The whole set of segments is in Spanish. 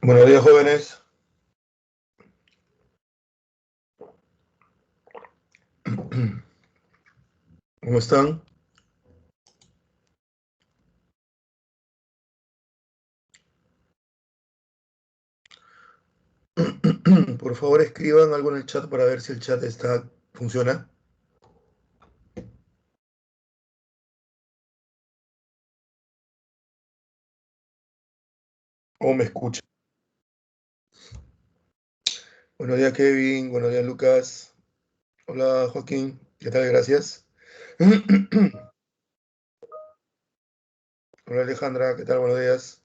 Buenos días, jóvenes. ¿Cómo están? Por favor, escriban algo en el chat para ver si el chat funciona o me escuchan. Buenos días, Kevin. Buenos días, Lucas. Hola, Joaquín. ¿Qué tal? Gracias. Hola, Alejandra. ¿Qué tal? Buenos días.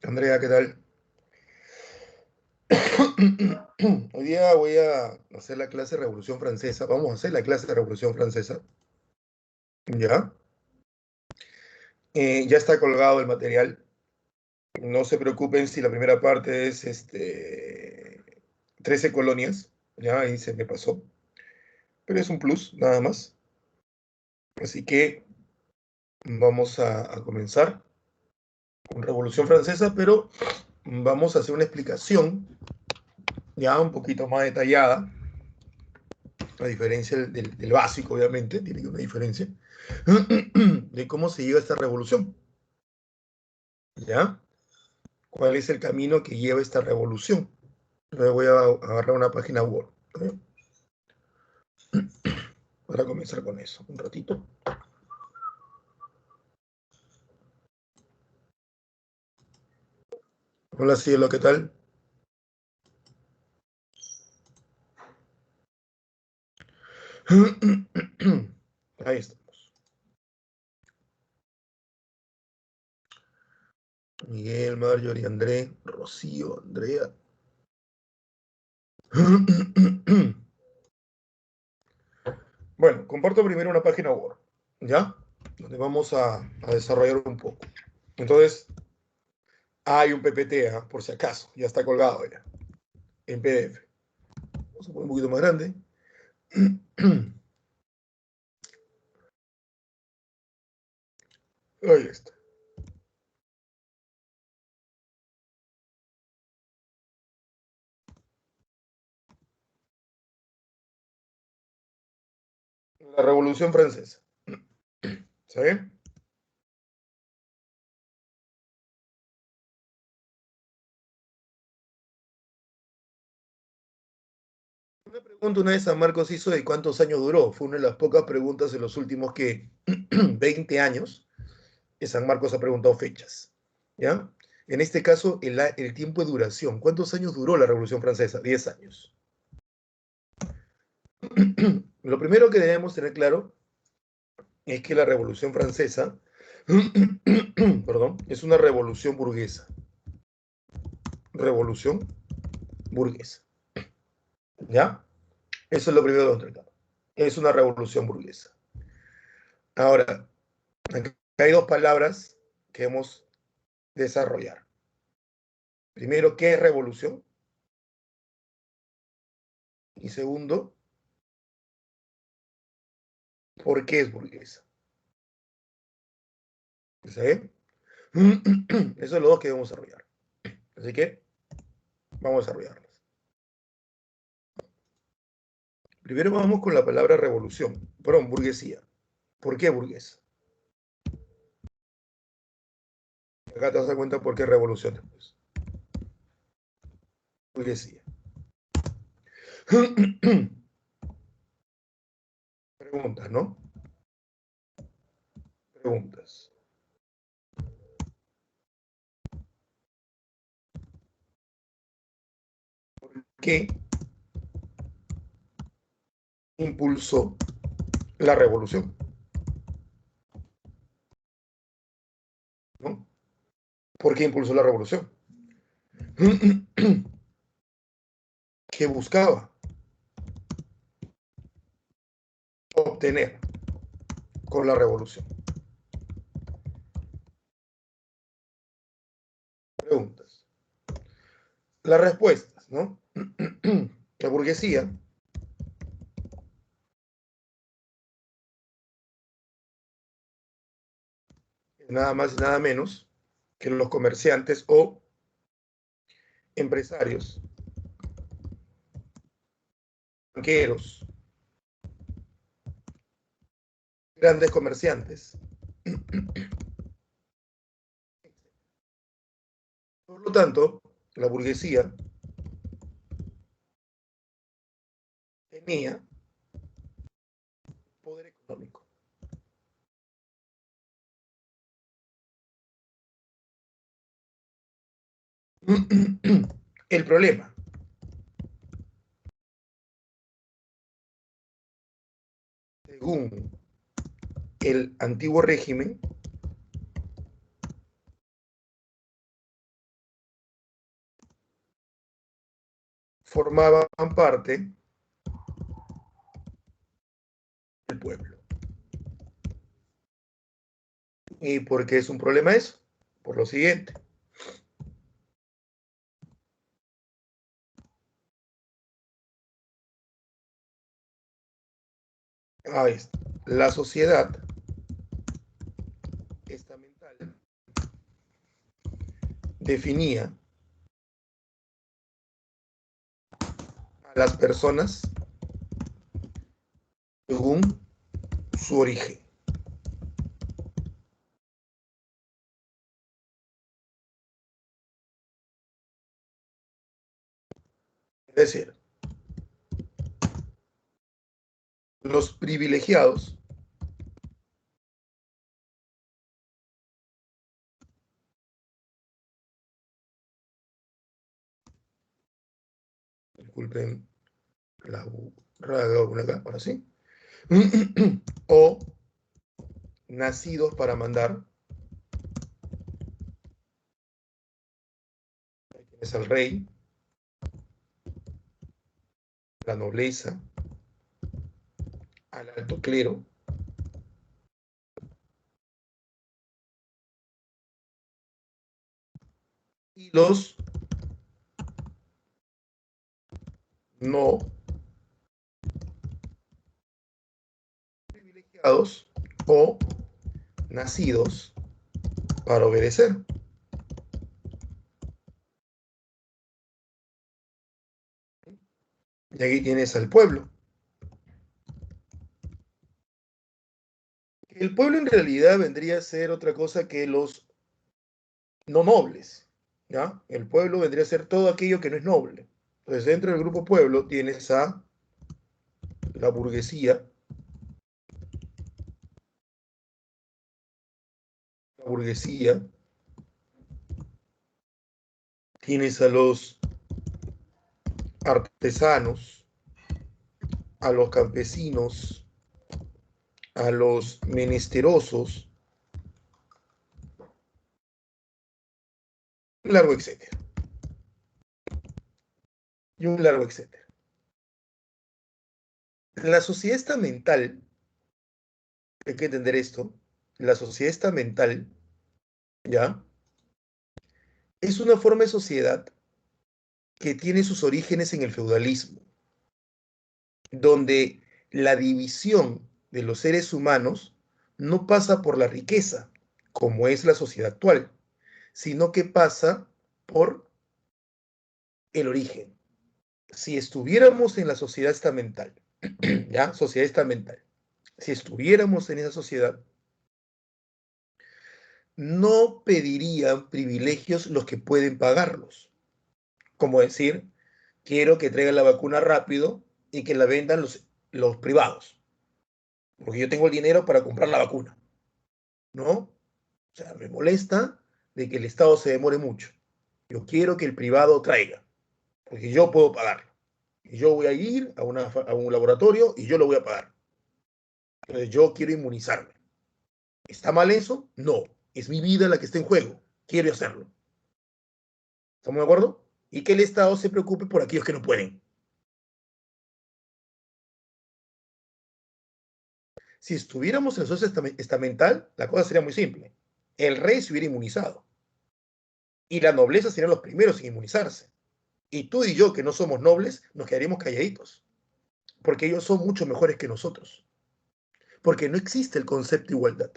Andrea, ¿qué tal? Hoy día voy a hacer la clase de Revolución Francesa. Vamos a hacer la clase de Revolución Francesa. ¿Ya? Ya está colgado el material. No se preocupen si la primera parte es 13 colonias, ya ahí se me pasó, pero es un plus, nada más. Así que vamos a comenzar con Revolución Francesa, pero vamos a hacer una explicación ya un poquito más detallada, a diferencia del básico, obviamente, tiene que haber una diferencia, de cómo se llega a esta revolución, ¿ya? ¿Cuál es el camino que lleva esta revolución? Entonces voy a agarrar una página Word, ¿eh? Para comenzar con eso, un ratito. Hola, Cielo, ¿qué tal? Ahí estamos. Miguel, Marjorie, André, Rocío, Andrea. Bueno, comparto primero una página Word, ¿ya? Donde vamos a desarrollar un poco. Entonces, hay un PPT, ¿ah? Por si acaso, ya está colgado ya, en PDF. Vamos a poner un poquito más grande. Ahí está. La Revolución Francesa. ¿Sí? Una pregunta una vez San Marcos hizo de cuántos años duró. Fue una de las pocas preguntas en los últimos que 20 años que San Marcos ha preguntado fechas. ¿Ya? En este caso, el tiempo de duración. ¿Cuántos años duró la Revolución Francesa? 10 años. Lo primero que debemos tener claro es que la Revolución Francesa, perdón, es una revolución burguesa. Revolución burguesa. ¿Ya? Eso es lo primero que debemos tener claro. Es una revolución burguesa. Ahora, acá hay dos palabras que debemos desarrollar. Primero, ¿qué es revolución? Y segundo, ¿por qué es burguesa? ¿Sí? Esos son los dos que debemos desarrollar. Así que vamos a desarrollarlos. Primero vamos con la palabra revolución. Perdón, burguesía. ¿Por qué burguesa? Acá te das cuenta por qué revolución después. Burguesía. Preguntas, ¿no? Preguntas. ¿Qué impulsó la revolución? ¿No? ¿Por qué impulsó la revolución? ¿Qué buscaba obtener con la revolución? Preguntas. Las respuestas, ¿no? La burguesía nada más y nada menos que los comerciantes o empresarios, banqueros, grandes comerciantes. Por lo tanto, la burguesía tenía poder económico. El problema, según el antiguo régimen, formaban parte del pueblo. ¿Y por qué es un problema eso? Por lo siguiente. Ahí está. La sociedad estamental definía a las personas según su origen. Es decir, los privilegiados disculpen la burrada, ahora sí, o nacidos para mandar, es el rey, la nobleza, al alto clero, y los no privilegiados o nacidos para obedecer. Y aquí tienes al pueblo. El pueblo en realidad vendría a ser otra cosa que los no nobles, ¿ya? El pueblo vendría a ser todo aquello que no es noble. Entonces, dentro del grupo pueblo tienes a la burguesía, tienes a los artesanos, a los campesinos, a los menesterosos, un largo etcétera. Y un largo etcétera. La sociedad estamental, hay que entender esto, la sociedad estamental, ¿ya? Es una forma de sociedad que tiene sus orígenes en el feudalismo, donde la división de los seres humanos no pasa por la riqueza, como es la sociedad actual, sino que pasa por el origen. Si estuviéramos en la sociedad estamental, ¿ya? Sociedad estamental. Si estuviéramos en esa sociedad, no pedirían privilegios los que pueden pagarlos. Como decir, quiero que traigan la vacuna rápido y que la vendan los privados, porque yo tengo el dinero para comprar la vacuna, ¿no? O sea, me molesta de que el Estado se demore mucho. Yo quiero que el privado traiga, porque yo puedo pagarlo. Y yo voy a ir a un laboratorio y yo lo voy a pagar. Entonces yo quiero inmunizarme. ¿Está mal eso? No. Es mi vida la que está en juego. Quiero hacerlo. ¿Estamos de acuerdo? Y que el Estado se preocupe por aquellos que no pueden. Si estuviéramos en la sociedad estamental, la cosa sería muy simple. El rey se hubiera inmunizado y la nobleza serían los primeros en inmunizarse. Y tú y yo, que no somos nobles, nos quedaríamos calladitos, porque ellos son mucho mejores que nosotros. Porque no existe el concepto de igualdad.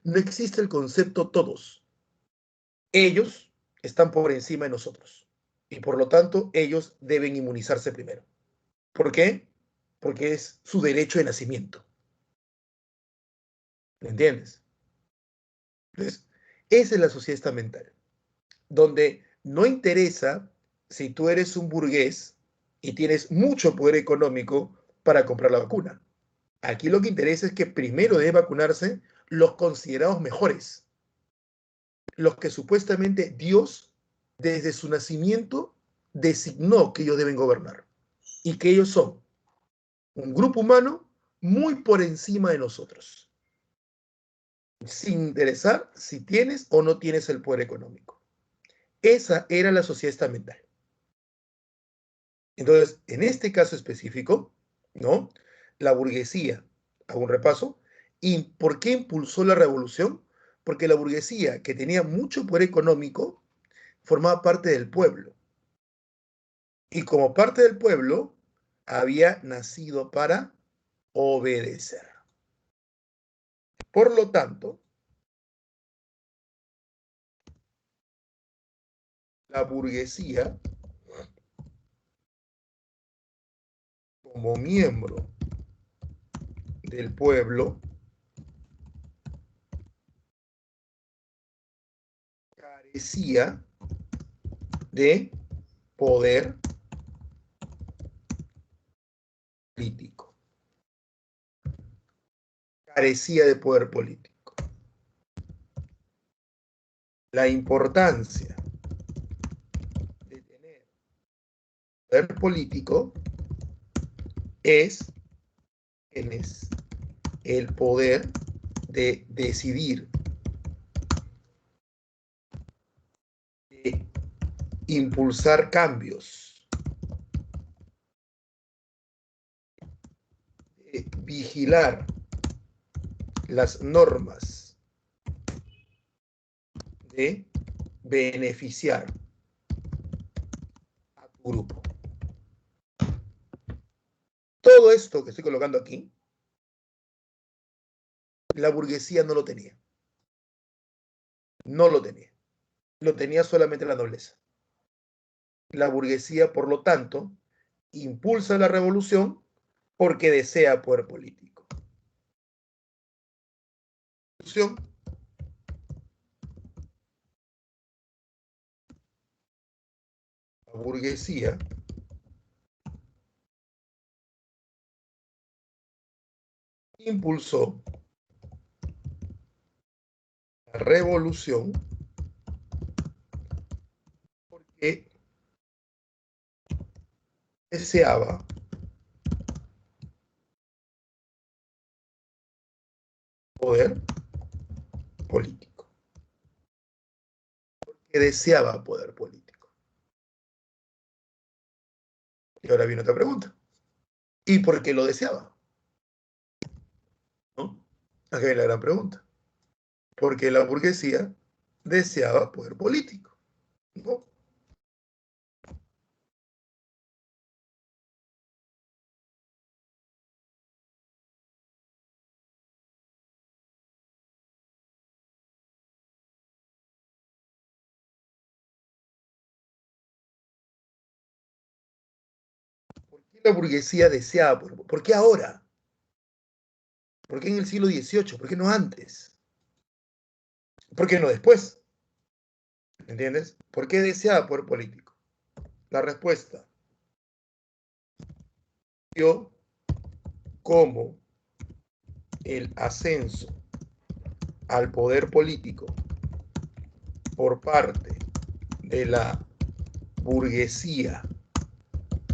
No existe el concepto todos. ellos están por encima de nosotros y por lo tanto ellos deben inmunizarse primero. ¿Por qué? Porque es su derecho de nacimiento. ¿Me entiendes? Entonces, esa es la sociedad estamental, donde no interesa si tú eres un burgués y tienes mucho poder económico para comprar la vacuna. Aquí lo que interesa es que primero deben vacunarse los considerados mejores, los que supuestamente Dios, desde su nacimiento, designó que ellos deben gobernar y que ellos son un grupo humano muy por encima de nosotros, sin interesar si tienes o no tienes el poder económico. Esa era la sociedad estamental. Entonces, en este caso específico, ¿no? La burguesía, hago un repaso, ¿y por qué impulsó la revolución? Porque la burguesía, que tenía mucho poder económico, formaba parte del pueblo. Y como parte del pueblo, había nacido para obedecer. Por lo tanto, la burguesía, como miembro del pueblo, carecía de poder político. Carecía de poder político. La importancia de tener poder político es el poder de decidir, de impulsar cambios, de vigilar las normas, de beneficiar a tu grupo. Todo esto que estoy colocando aquí, la burguesía no lo tenía. No lo tenía. Lo tenía solamente la nobleza. La burguesía, por lo tanto, impulsa la revolución porque desea poder político. La burguesía impulsó la revolución porque deseaba poder político. Que deseaba poder político. Y ahora viene otra pregunta. ¿Y por qué lo deseaba? ¿No? Aquí viene la gran pregunta. Porque la burguesía deseaba poder político. ¿No? ¿Por qué la burguesía deseaba poder? ¿Por qué ahora? ¿Por qué en el siglo XVIII? ¿Por qué no antes? ¿Por qué no después? ¿Entiendes? ¿Por qué deseaba poder político? La respuesta, yo como el ascenso al poder político por parte de la burguesía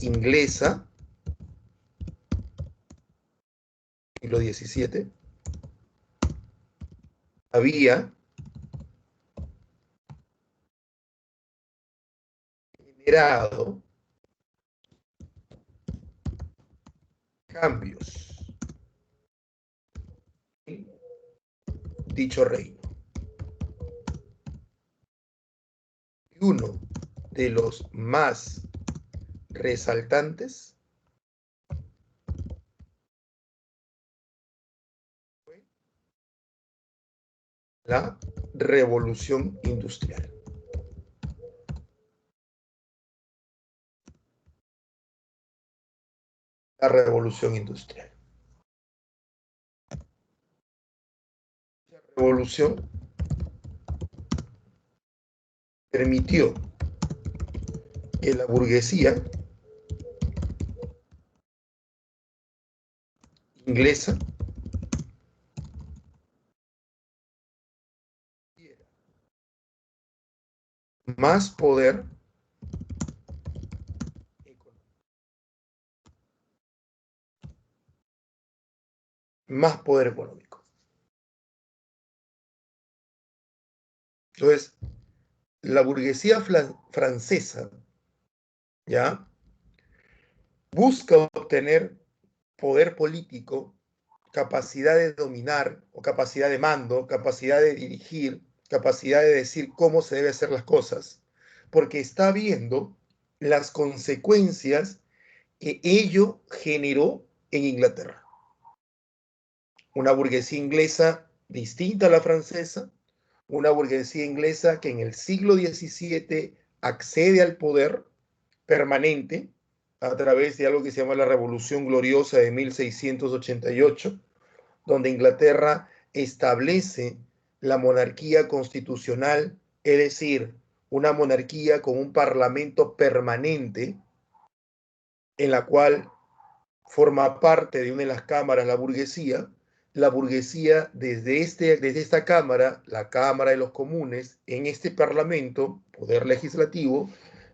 inglesa, siglo XVII, había generado cambios en dicho reino. Y uno de los más resaltantes fue la revolución industrial. la revolución industrial. La revolución permitió que la burguesía inglesa tuviera más poder económico, más poder económico. Entonces, la burguesía francesa, ¿ya?, busca obtener poder político, capacidad de dominar o capacidad de mando, capacidad de dirigir, capacidad de decir cómo se deben hacer las cosas, porque está viendo las consecuencias que ello generó en Inglaterra. Una burguesía inglesa distinta a la francesa, una burguesía inglesa que en el siglo XVII accede al poder permanente a través de algo que se llama la Revolución Gloriosa de 1688, donde Inglaterra establece la monarquía constitucional, es decir, una monarquía con un parlamento permanente en la cual forma parte de una de las cámaras la burguesía desde esta cámara, la Cámara de los Comunes, en este parlamento, poder legislativo,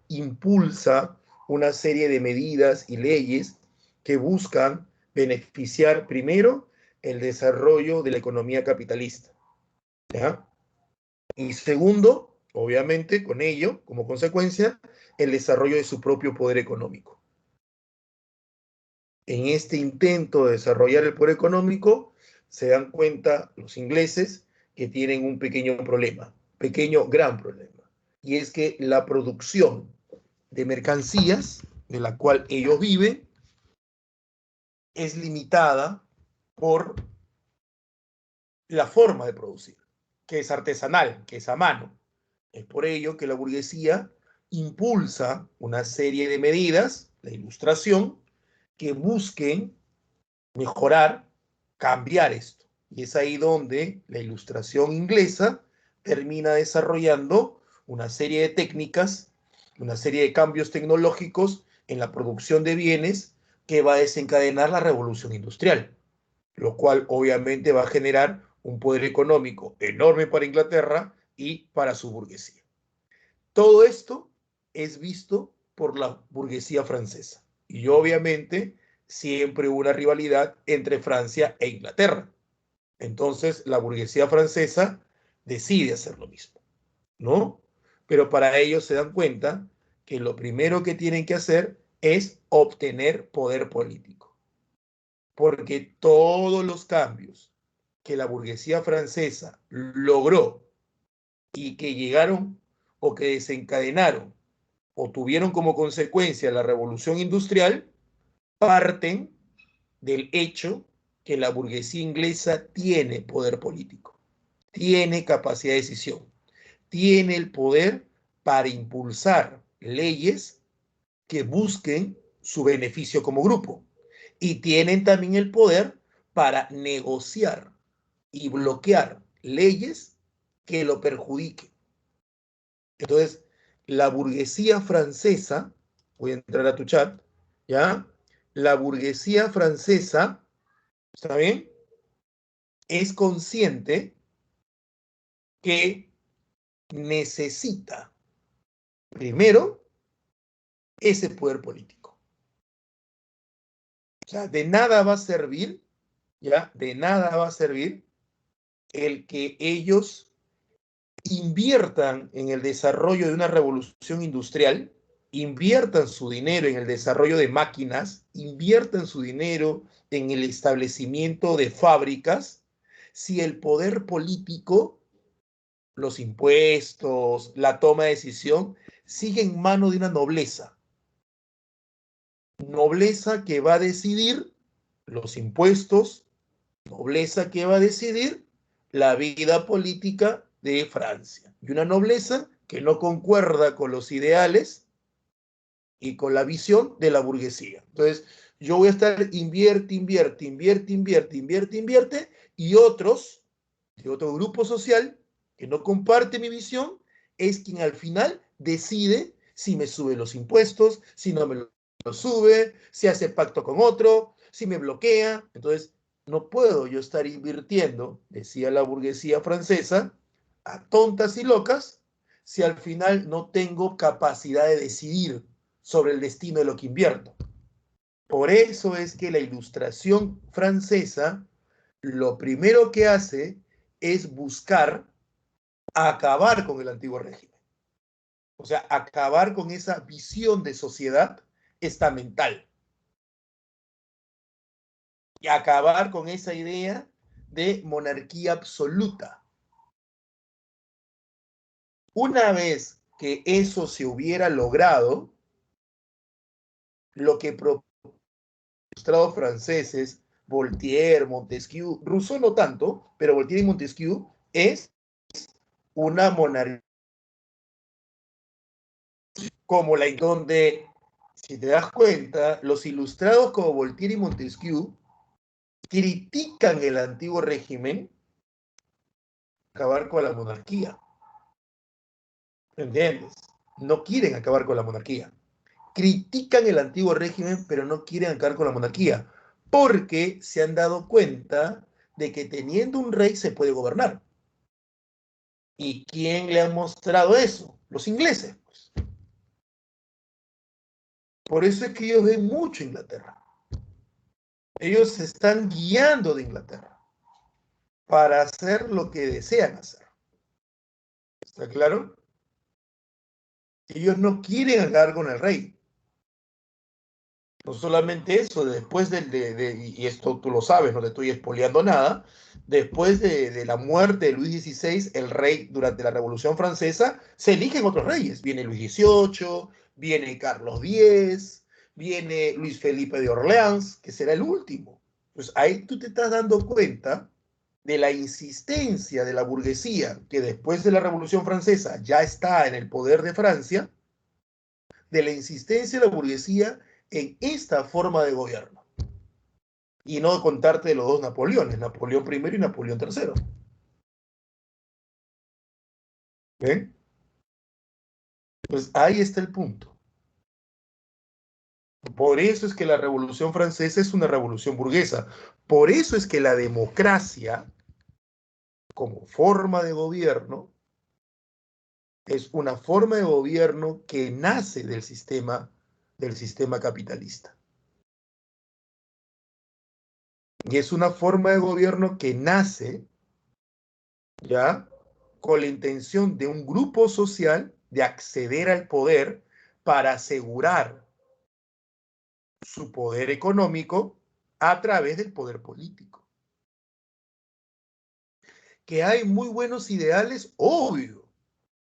impulsa una serie de medidas y leyes que buscan beneficiar primero el desarrollo de la economía capitalista, ¿ya? Y segundo, obviamente, con ello, como consecuencia, el desarrollo de su propio poder económico. En este intento de desarrollar el poder económico, se dan cuenta los ingleses que tienen un pequeño problema, gran problema, y es que la producción de mercancías de la cual ellos viven es limitada por la forma de producir, que es artesanal, que es a mano. Es por ello que la burguesía impulsa una serie de medidas, la ilustración, que busquen mejorar, cambiar esto. Y es ahí donde la ilustración inglesa termina desarrollando una serie de técnicas, una serie de cambios tecnológicos en la producción de bienes que va a desencadenar la revolución industrial, lo cual obviamente va a generar un poder económico enorme para Inglaterra y para su burguesía. Todo esto es visto por la burguesía francesa. Y obviamente siempre hubo una rivalidad entre Francia e Inglaterra. Entonces la burguesía francesa decide hacer lo mismo, ¿no? Pero para ellos se dan cuenta que lo primero que tienen que hacer es obtener poder político. Porque todos los cambios que la burguesía francesa logró y que llegaron o que desencadenaron o tuvieron como consecuencia la revolución industrial, parten del hecho que la burguesía inglesa tiene poder político, tiene capacidad de decisión, tiene el poder para impulsar leyes que busquen su beneficio como grupo y tienen también el poder para negociar y bloquear leyes que lo perjudiquen. Entonces, la burguesía francesa, voy a entrar a tu chat, ¿ya? La burguesía francesa, ¿está bien?, es consciente que necesita primero ese poder político. O sea, de nada va a servir, ¿ya? De nada va a servir el que ellos inviertan en el desarrollo de una revolución industrial, inviertan su dinero en el desarrollo de máquinas, inviertan su dinero en el establecimiento de fábricas, si el poder político, los impuestos, la toma de decisión, sigue en manos de una nobleza. Nobleza que va a decidir los impuestos, nobleza que va a decidir la vida política de Francia. Y una nobleza que no concuerda con los ideales y con la visión de la burguesía. Entonces, yo voy a estar invierte, y otros, de otro grupo social, que no comparte mi visión, es quien al final decide si me sube los impuestos, si no me lo sube, si hace pacto con otro, si me bloquea. Entonces, no puedo yo estar invirtiendo, decía la burguesía francesa, a tontas y locas, si al final no tengo capacidad de decidir sobre el destino de lo que invierto. Por eso es que la Ilustración francesa lo primero que hace es buscar acabar con el antiguo régimen. O sea, acabar con esa visión de sociedad estamental. Y acabar con esa idea de monarquía absoluta. Una vez que eso se hubiera logrado, lo que ilustrados franceses, Voltaire, Montesquieu, Rousseau no tanto, pero Voltaire y Montesquieu, es una monarquía como la donde, si te das cuenta, los ilustrados como Voltaire y Montesquieu critican el antiguo régimen, acabar con la monarquía. ¿Entiendes? No quieren acabar con la monarquía. Critican el antiguo régimen, pero no quieren acabar con la monarquía, porque se han dado cuenta de que teniendo un rey se puede gobernar. ¿Y quién le ha mostrado eso? Los ingleses, pues. Por eso es que ellos ven mucho Inglaterra. Ellos se están guiando de Inglaterra para hacer lo que desean hacer. ¿Está claro? Ellos no quieren acabar con el rey. No solamente eso, después y esto tú lo sabes, no te estoy espoleando nada, después de la muerte de Luis XVI, el rey durante la Revolución Francesa, se eligen otros reyes. Viene Luis XVIII, viene Carlos X, viene Luis Felipe de Orleans, que será el último. Pues ahí tú te estás dando cuenta de la insistencia de la burguesía, que después de la Revolución Francesa ya está en el poder de Francia, de la insistencia de la burguesía en esta forma de gobierno. Y no contarte de los dos Napoleones, Napoleón I y Napoleón III. ¿Ven? Pues ahí está el punto. Por eso es que la Revolución Francesa es una revolución burguesa. Por eso es que la democracia, como forma de gobierno, es una forma de gobierno que nace del sistema capitalista. Y es una forma de gobierno que nace, ¿ya?, con la intención de un grupo social de acceder al poder para asegurar su poder económico a través del poder político. Que hay muy buenos ideales, obvio.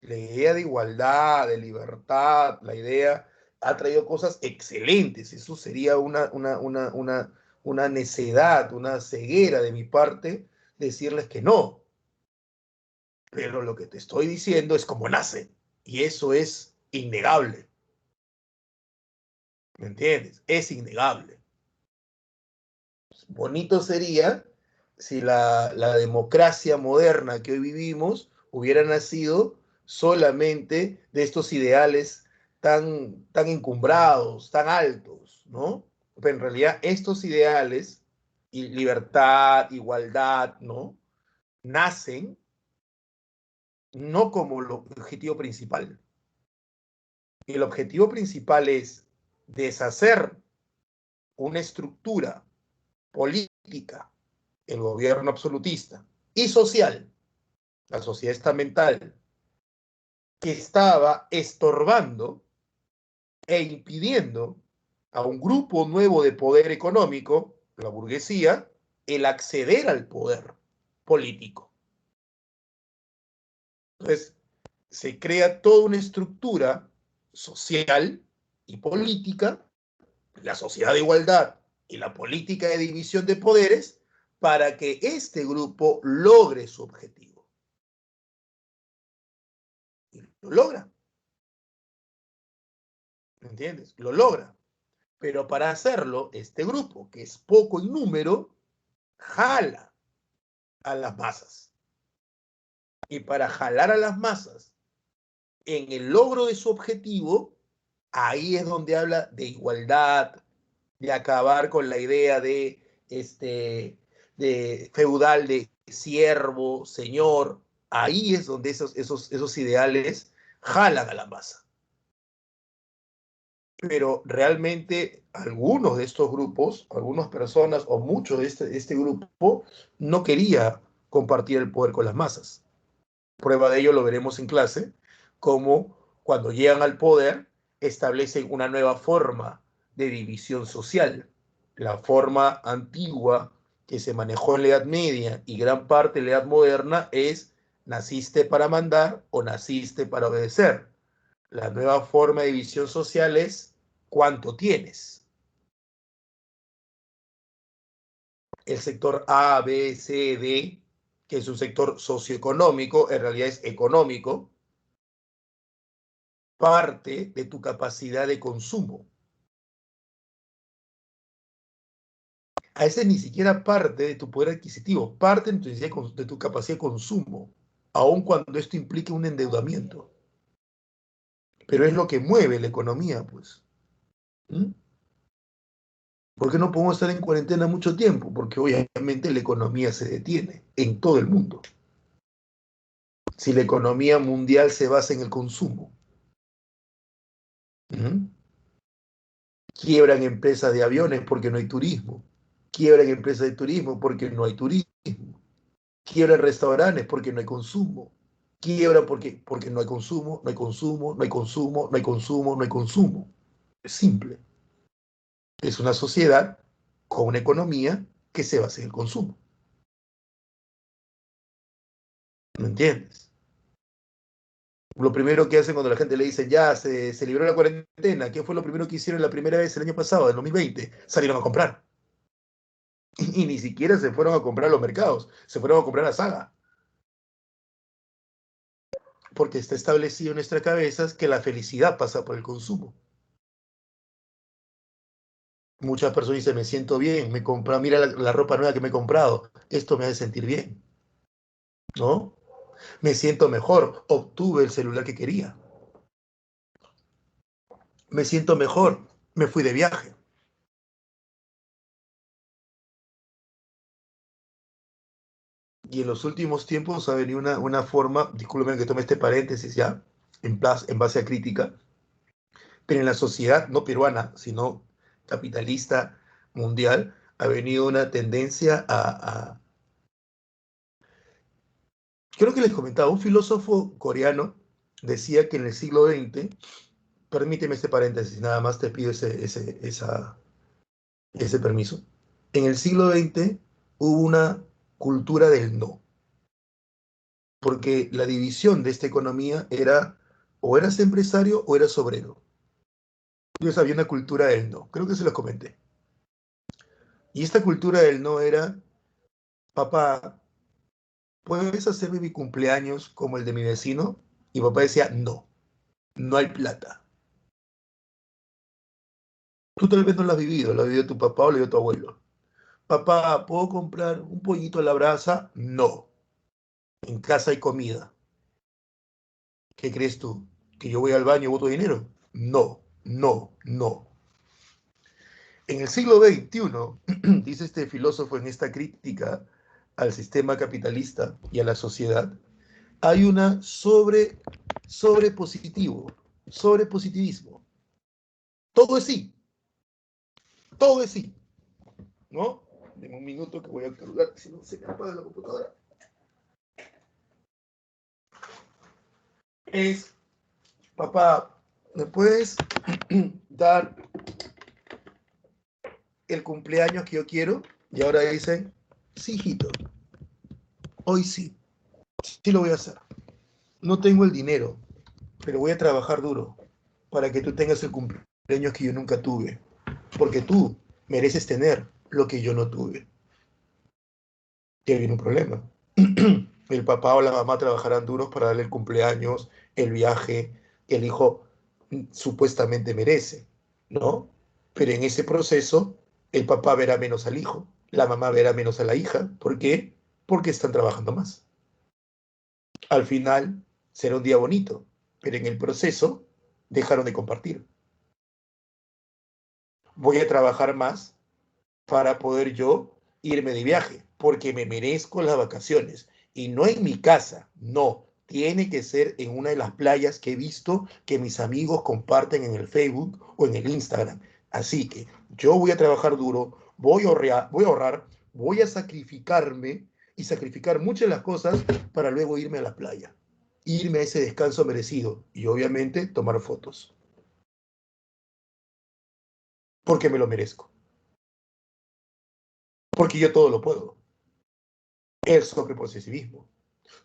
La idea de igualdad, de libertad, la idea ha traído cosas excelentes. Eso sería una necedad, una ceguera de mi parte decirles que no. Pero lo que te estoy diciendo es cómo nace. Y eso es innegable. ¿Me entiendes? Es innegable. Bonito sería si la democracia moderna que hoy vivimos hubiera nacido solamente de estos ideales tan encumbrados, tan altos, ¿no? Pero en realidad estos ideales, y libertad, igualdad, ¿no?, nacen no como el objetivo principal. Y el objetivo principal es deshacer una estructura política, el gobierno absolutista, y social, la sociedad estamental, que estaba estorbando e impidiendo a un grupo nuevo de poder económico, la burguesía, el acceder al poder político. Entonces, se crea toda una estructura social y política, la sociedad de igualdad y la política de división de poderes, para que este grupo logre su objetivo. Y lo logra. ¿Me entiendes? Lo logra. Pero para hacerlo, este grupo, que es poco en número, jala a las masas. Y para jalar a las masas en el logro de su objetivo, ahí es donde habla de igualdad, de acabar con la idea de feudal, de siervo, señor. Ahí es donde esos ideales jalan a la masa. Pero realmente algunos de estos grupos, algunas personas o muchos de este grupo no quería compartir el poder con las masas. Prueba de ello lo veremos en clase, como cuando llegan al poder establecen una nueva forma de división social. La forma antigua que se manejó en la Edad Media y gran parte de la Edad Moderna es naciste para mandar o naciste para obedecer. La nueva forma de división social es cuánto tienes. El sector A, B, C, D, que es un sector socioeconómico, en realidad es económico, parte de tu capacidad de consumo. A veces ni siquiera parte de tu poder adquisitivo, parte de tu capacidad de consumo, aun cuando esto implique un endeudamiento. Pero es lo que mueve la economía, pues. ¿Mm? ¿Por qué no podemos estar en cuarentena mucho tiempo? Porque obviamente la economía se detiene en todo el mundo. Si la economía mundial se basa en el consumo. ¿Mm? Quiebran empresas de aviones porque no hay turismo. Quiebran empresas de turismo porque no hay turismo. Quiebran restaurantes porque no hay consumo. Quiebran porque no hay consumo, no hay consumo, no hay consumo, no hay consumo, no hay consumo. Es simple. Es una sociedad con una economía que se basa en el consumo. ¿Me entiendes? Lo primero que hacen cuando la gente le dice, ya, se libró la cuarentena, ¿qué fue lo primero que hicieron la primera vez el año pasado, en 2020? Salieron a comprar. Y ni siquiera se fueron a comprar a los mercados, se fueron a comprar a Saga. Porque está establecido en nuestras cabezas que la felicidad pasa por el consumo. Muchas personas dicen, me siento bien, mira la ropa nueva que me he comprado, esto me hace sentir bien, ¿no? Me siento mejor, obtuve el celular que quería. Me siento mejor, me fui de viaje. Y en los últimos tiempos ha venido una forma, discúlpenme que tome este paréntesis ya, en base a crítica, pero en la sociedad no peruana, sino capitalista mundial, ha venido una tendencia creo que les comentaba, un filósofo coreano decía que en el siglo XX, permíteme este paréntesis, nada más te pido ese permiso, en el siglo XX hubo una cultura del no, porque la división de esta economía era o eras empresario o eras obrero. Entonces había una cultura del no, creo que se los comenté. Y esta cultura del no era, papá, ¿puedes hacerme mi cumpleaños como el de mi vecino? Y papá decía, no, no hay plata. Tú tal vez no lo has vivido, lo ha vivido tu papá o lo vivió tu abuelo. Papá, ¿puedo comprar un pollito a la brasa? No, en casa hay comida. ¿Qué crees tú? ¿Que yo voy al baño y boto dinero? No, no, no. En el siglo XXI, dice este filósofo en esta crítica al sistema capitalista y a la sociedad, hay una sobrepositivismo. Todo es sí, todo es sí, ¿no? En un minuto que voy a calcular, si no se me apaga la computadora. Es, papá, ¿me puedes dar el cumpleaños que yo quiero? Y ahora dicen, sí, hijito, hoy sí, sí lo voy a hacer. No tengo el dinero, pero voy a trabajar duro para que tú tengas el cumpleaños que yo nunca tuve, porque tú mereces tener lo que yo no tuve. Que viene un problema. El papá o la mamá trabajarán duros para darle el cumpleaños, el viaje que el hijo supuestamente merece, ¿no? Pero en ese proceso, el papá verá menos al hijo, la mamá verá menos a la hija. ¿Por qué? Porque están trabajando más. Al final será un día bonito, pero en el proceso dejaron de compartir. Voy a trabajar más para poder yo irme de viaje, porque me merezco las vacaciones. Y no en mi casa, no. Tiene que ser en una de las playas que he visto que mis amigos comparten en el Facebook o en el Instagram. Así que yo voy a trabajar duro, voy a sacrificarme y sacrificar muchas de las cosas para luego irme a la playa, irme a ese descanso merecido y obviamente tomar fotos, porque me lo merezco, porque yo todo lo puedo. El sobrepositivismo.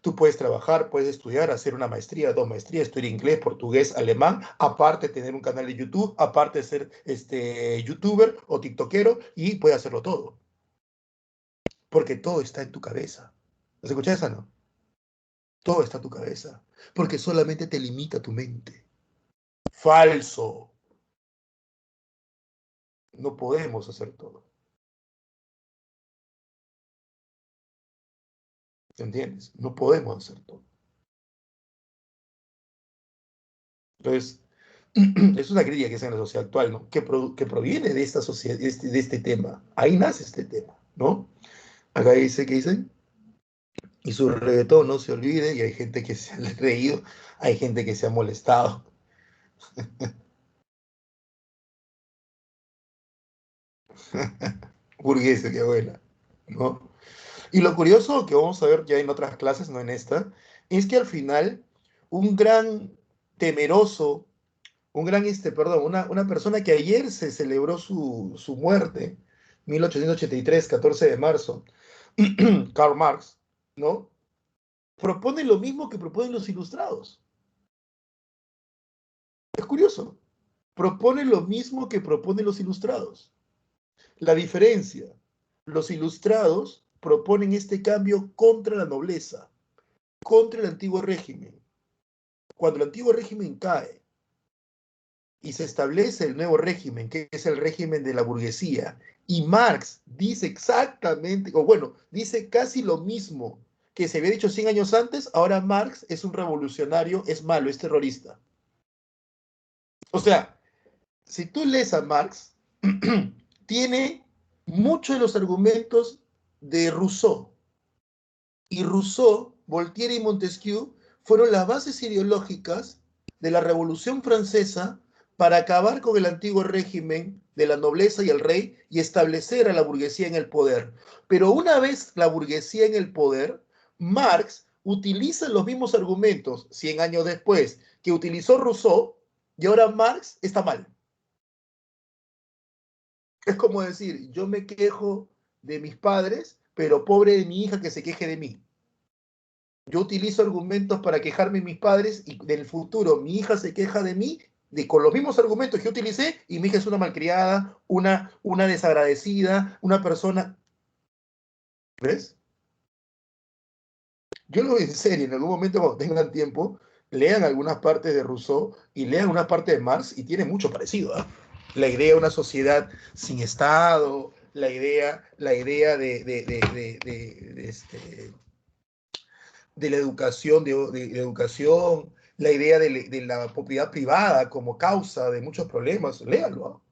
Tú puedes trabajar, puedes estudiar, hacer una maestría, dos maestrías, estudiar inglés, portugués, alemán, aparte de tener un canal de YouTube, aparte de ser youtuber o tiktokero, y puedes hacerlo todo. Porque todo está en tu cabeza. ¿Has escuchado esa, no? Todo está en tu cabeza. Porque solamente te limita tu mente. Falso. No podemos hacer todo. ¿Entiendes? No podemos hacer todo. Entonces, es una crítica que es en la sociedad actual, ¿no? Que proviene de esta sociedad, de este tema. Ahí nace este tema, ¿no? Acá dice que dicen, y su reggaetón no se olvide, y hay gente que se ha reído, hay gente que se ha molestado. Burguesa, qué buena, ¿no? Y lo curioso que vamos a ver ya en otras clases, no en esta, es que al final un gran temeroso, perdón, una persona que ayer se celebró su muerte, 1883, 14 de marzo, Karl Marx, ¿no? Propone lo mismo que proponen los ilustrados. Es curioso. Propone lo mismo que proponen los ilustrados. La diferencia, los ilustrados proponen este cambio contra la nobleza, contra el antiguo régimen. Cuando el antiguo régimen cae y se establece el nuevo régimen, que es el régimen de la burguesía, y Marx dice exactamente, o bueno, dice casi lo mismo que se había dicho 100 años antes, ahora Marx es un revolucionario, es malo, es terrorista. O sea, si tú lees a Marx, tiene muchos de los argumentos de Rousseau. Y Rousseau, Voltaire y Montesquieu fueron las bases ideológicas de la Revolución Francesa para acabar con el antiguo régimen de la nobleza y el rey y establecer a la burguesía en el poder. Pero una vez la burguesía en el poder, Marx utiliza los mismos argumentos 100 años después que utilizó Rousseau y ahora Marx está mal. Es como decir, yo me quejo de mis padres, pero pobre de mi hija que se queje de mí. Yo utilizo argumentos para quejarme de mis padres y en el futuro mi hija se queja de mí con los mismos argumentos que yo utilicé y mi hija es una malcriada, una desagradecida, una persona. ¿Ves? Yo lo veo en serio, en algún momento cuando tengan tiempo, lean algunas partes de Rousseau y lean una parte de Marx y tiene mucho parecido. ¿Eh? La idea de una sociedad sin Estado, la idea de la educación, de educación, la idea de la propiedad privada como causa de muchos problemas, léalo. ¿Eh?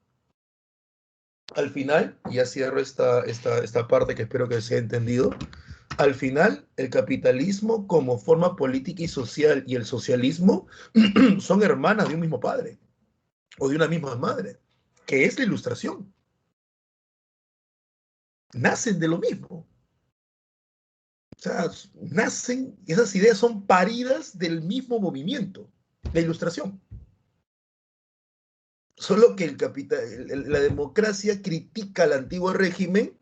Al final, y ya cierro esta parte que espero que se haya entendido, al final el capitalismo como forma política y social y el socialismo son hermanas de un mismo padre o de una misma madre, que es la ilustración. Nacen de lo mismo. O sea, nacen, esas ideas son paridas del mismo movimiento, la ilustración. Solo que la democracia critica al antiguo régimen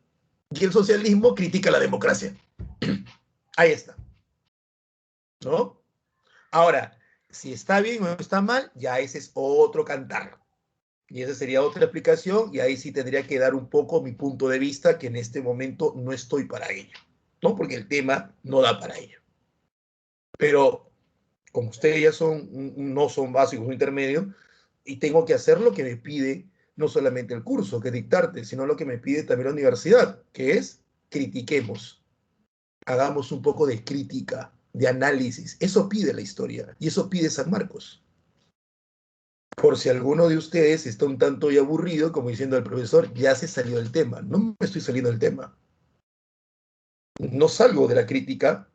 y el socialismo critica la democracia. Ahí está, ¿no? Ahora, si está bien o está mal, ya ese es otro cantar. Y esa sería otra explicación, y ahí sí tendría que dar un poco mi punto de vista, que en este momento no estoy para ello, ¿no? Porque el tema no da para ello. Pero como ustedes ya no son básicos o intermedios, y tengo que hacer lo que me pide no solamente el curso, que dictarte, sino lo que me pide también la universidad, que es critiquemos, hagamos un poco de crítica, de análisis. Eso pide la historia y eso pide San Marcos. Por si alguno de ustedes está un tanto y aburrido, como diciendo el profesor, ya se salió del tema. No me estoy saliendo del tema. No salgo de la crítica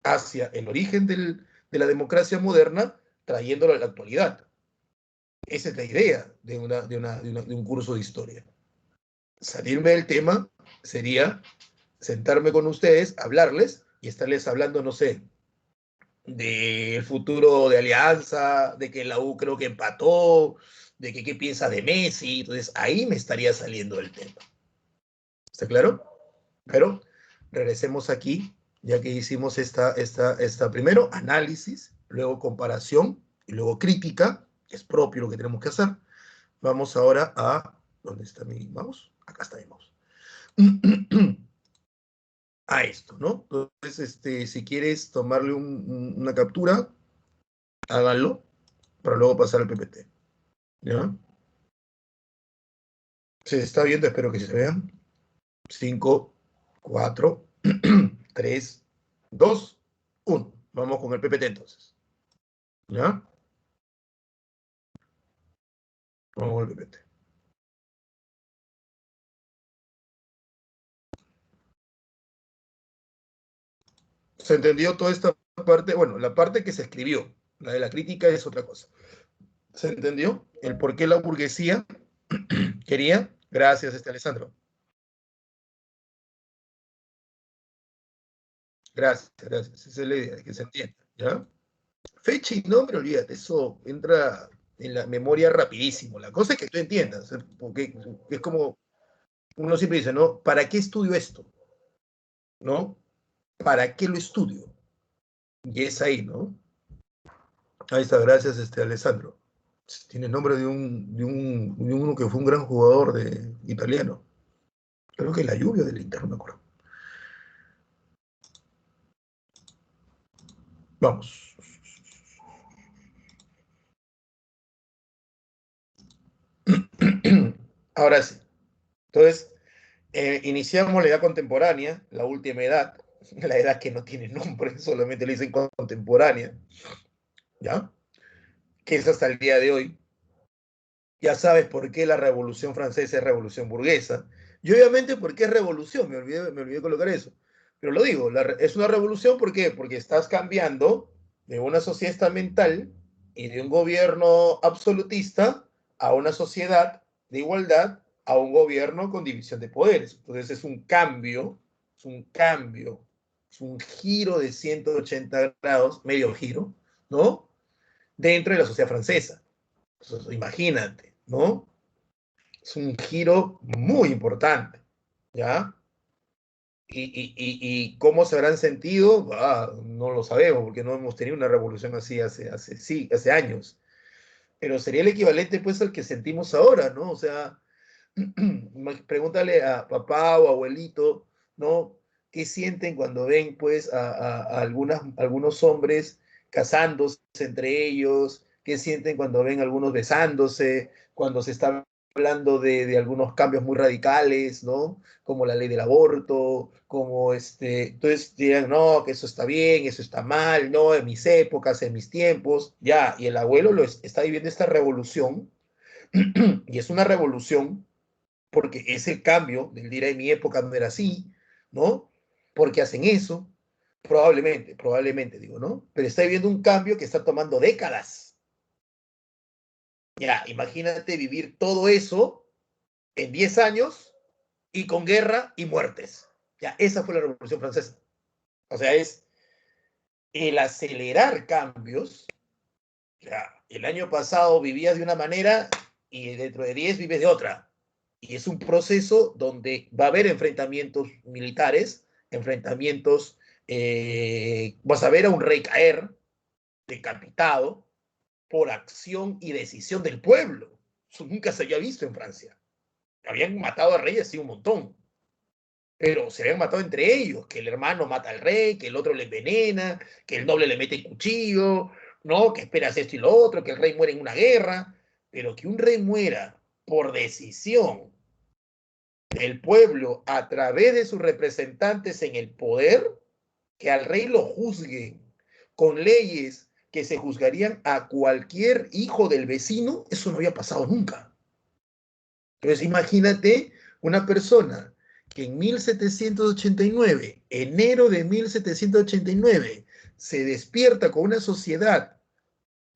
hacia el origen de la democracia moderna, trayéndolo a la actualidad. Esa es la idea de un curso de historia. Salirme del tema sería sentarme con ustedes, hablarles y estarles hablando, no sé, del futuro de Alianza, de que la U creo que empató, de que qué piensa de Messi. Entonces ahí me estaría saliendo del tema. ¿Está claro? Pero regresemos aquí, ya que hicimos esta primero análisis, luego comparación y luego crítica, que es propio lo que tenemos que hacer. Vamos ahora a, ¿dónde está mi mouse? Acá está mi mouse. A esto, ¿no? Entonces, si quieres tomarle una captura, háganlo para luego pasar al PPT. ¿Ya? Se está viendo, espero que se vean. 5, 4, 3, 2, 1. Vamos con el PPT entonces. ¿Ya? Vamos con el PPT. ¿Se entendió toda esta parte? Bueno, la parte que se escribió, la de la crítica es otra cosa. ¿Se entendió? El por qué la burguesía quería. Gracias, Alessandro. Gracias, gracias. Esa es la idea, que se entienda. ¿Ya? Fecha y nombre, olvídate, eso entra en la memoria rapidísimo. La cosa es que tú entiendas, porque es como uno siempre dice, ¿no? ¿Para qué estudio esto? ¿No? ¿Para qué lo estudio? Y es ahí, ¿no? Ahí está, gracias, Alessandro. Tiene el nombre de uno que fue un gran jugador italiano. Creo que la lluvia del Inter, no me acuerdo. Vamos. Ahora sí. Entonces, iniciamos la edad contemporánea, la última edad, la edad que no tiene nombre, solamente le dicen contemporánea, ¿ya? Que es hasta el día de hoy. Ya sabes por qué la Revolución Francesa es revolución burguesa. Y obviamente por qué es revolución, me olvidé colocar eso. Pero lo digo, es una revolución ¿por qué? Porque estás cambiando de una sociedad estamental y de un gobierno absolutista a una sociedad de igualdad, a un gobierno con división de poderes. Entonces es un cambio, es un giro de 180 grados, medio giro, ¿no? Dentro de la sociedad francesa. Entonces, imagínate, ¿no? Es un giro muy importante, ¿ya? Y cómo se habrán sentido, no lo sabemos, porque no hemos tenido una revolución así hace años. Pero sería el equivalente, pues, al que sentimos ahora, ¿no? O sea, pregúntale a papá o abuelito, ¿no? ¿Qué sienten cuando ven, pues, a algunos hombres casándose entre ellos? ¿Qué sienten cuando ven a algunos besándose? Cuando se está hablando de algunos cambios muy radicales, ¿no? Como la ley del aborto, como entonces dirán, no, que eso está bien, eso está mal, no, en mis épocas, en mis tiempos, ya, y el abuelo está viviendo esta revolución, y es una revolución porque ese cambio del día de mi época no era así, ¿no? Porque hacen eso, probablemente digo, ¿no? Pero está viviendo un cambio que está tomando décadas. Ya, imagínate vivir todo eso en 10 años y con guerra y muertes. Ya, esa fue la Revolución Francesa. O sea, es el acelerar cambios. Ya, el año pasado vivías de una manera y dentro de 10 vives de otra. Y es un proceso donde va a haber enfrentamientos militares, enfrentamientos, vas a ver a un rey caer, decapitado, por acción y decisión del pueblo. Eso nunca se había visto en Francia. Habían matado a reyes, sí, un montón, pero se habían matado entre ellos, que el hermano mata al rey, que el otro le envenena, que el noble le mete cuchillo, ¿no? Que esperas esto y lo otro, que el rey muere en una guerra, pero que un rey muera por decisión del pueblo a través de sus representantes en el poder, que al rey lo juzguen con leyes que se juzgarían a cualquier hijo del vecino, eso no había pasado nunca. Entonces imagínate una persona que en 1789, enero de 1789, se despierta con una sociedad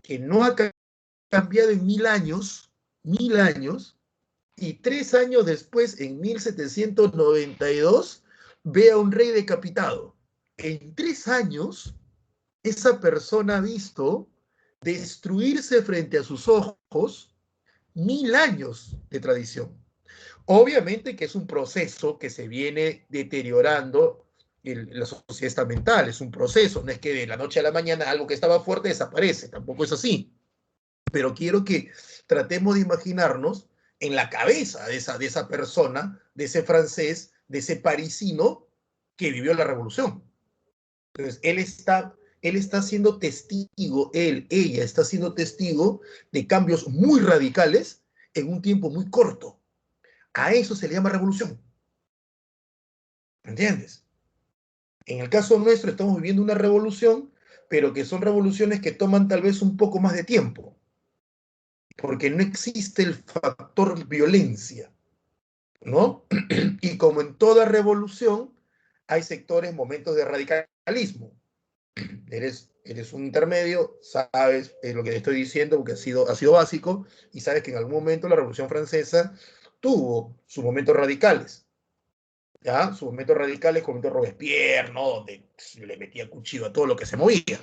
que no ha cambiado en 1000 años, y 3 años después, en 1792, ve a un rey decapitado. En 3 años, esa persona ha visto destruirse frente a sus ojos 1000 años de tradición. Obviamente que es un proceso que se viene deteriorando en la sociedad estamental, es un proceso, no es que de la noche a la mañana algo que estaba fuerte desaparece, tampoco es así. Pero quiero que tratemos de imaginarnos en la cabeza de esa persona, de ese francés, de ese parisino que vivió la revolución. Entonces, él está siendo testigo, ella está siendo testigo de cambios muy radicales en un tiempo muy corto. A eso se le llama revolución. ¿Entiendes? En el caso nuestro estamos viviendo una revolución, pero que son revoluciones que toman tal vez un poco más de tiempo, porque no existe el factor violencia, ¿no? Y como en toda revolución, hay sectores, momentos de radicalismo. Eres un intermedio, sabes lo que te estoy diciendo porque ha sido básico, y sabes que en algún momento la Revolución Francesa tuvo sus momentos radicales, ¿ya? Sus momentos radicales, como el de Robespierre, ¿no? Donde le metía cuchillo a todo lo que se movía,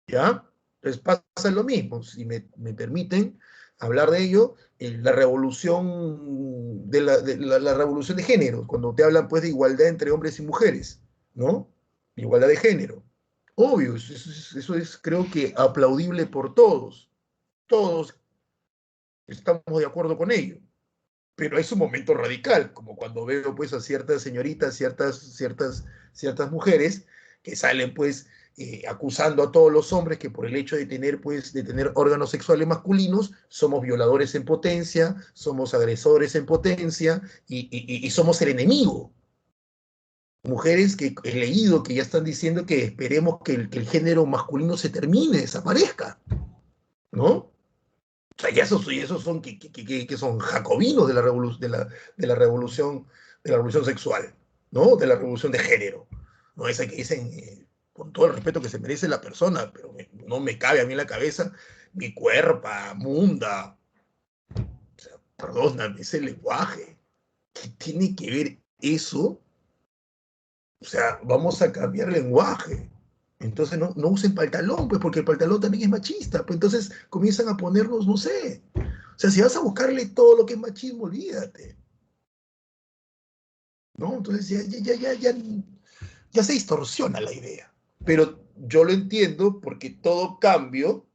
¿ya? Entonces pasa lo mismo, si me permiten hablar de ello, la revolución la revolución de género, cuando te hablan pues de igualdad entre hombres y mujeres, ¿no? Igualdad de género. Obvio, eso es creo que aplaudible por todos. Todos estamos de acuerdo con ello. Pero es un momento radical, como cuando veo pues a ciertas señoritas, ciertas mujeres que salen pues acusando a todos los hombres que por el hecho de tener pues de tener órganos sexuales masculinos somos violadores en potencia, somos agresores en potencia y somos el enemigo. Mujeres que he leído que ya están diciendo que esperemos que el género masculino se termine, desaparezca, ¿no? O sea, ya esos son que son jacobinos de la, de la revolución, de la revolución sexual, ¿no? De la revolución de género. ¿No? Esa que dicen, con todo el respeto que se merece la persona, pero no me cabe a mí en la cabeza, mi cuerpo, munda. O sea, perdóname, ese lenguaje. ¿Qué tiene que ver eso? O sea, vamos a cambiar lenguaje. Entonces no usen pantalón, pues porque el pantalón también es machista. Pues entonces comienzan a ponernos, no sé. O sea, si vas a buscarle todo lo que es machismo, olvídate. ¿No? Entonces ya se distorsiona la idea. Pero yo lo entiendo porque todo cambio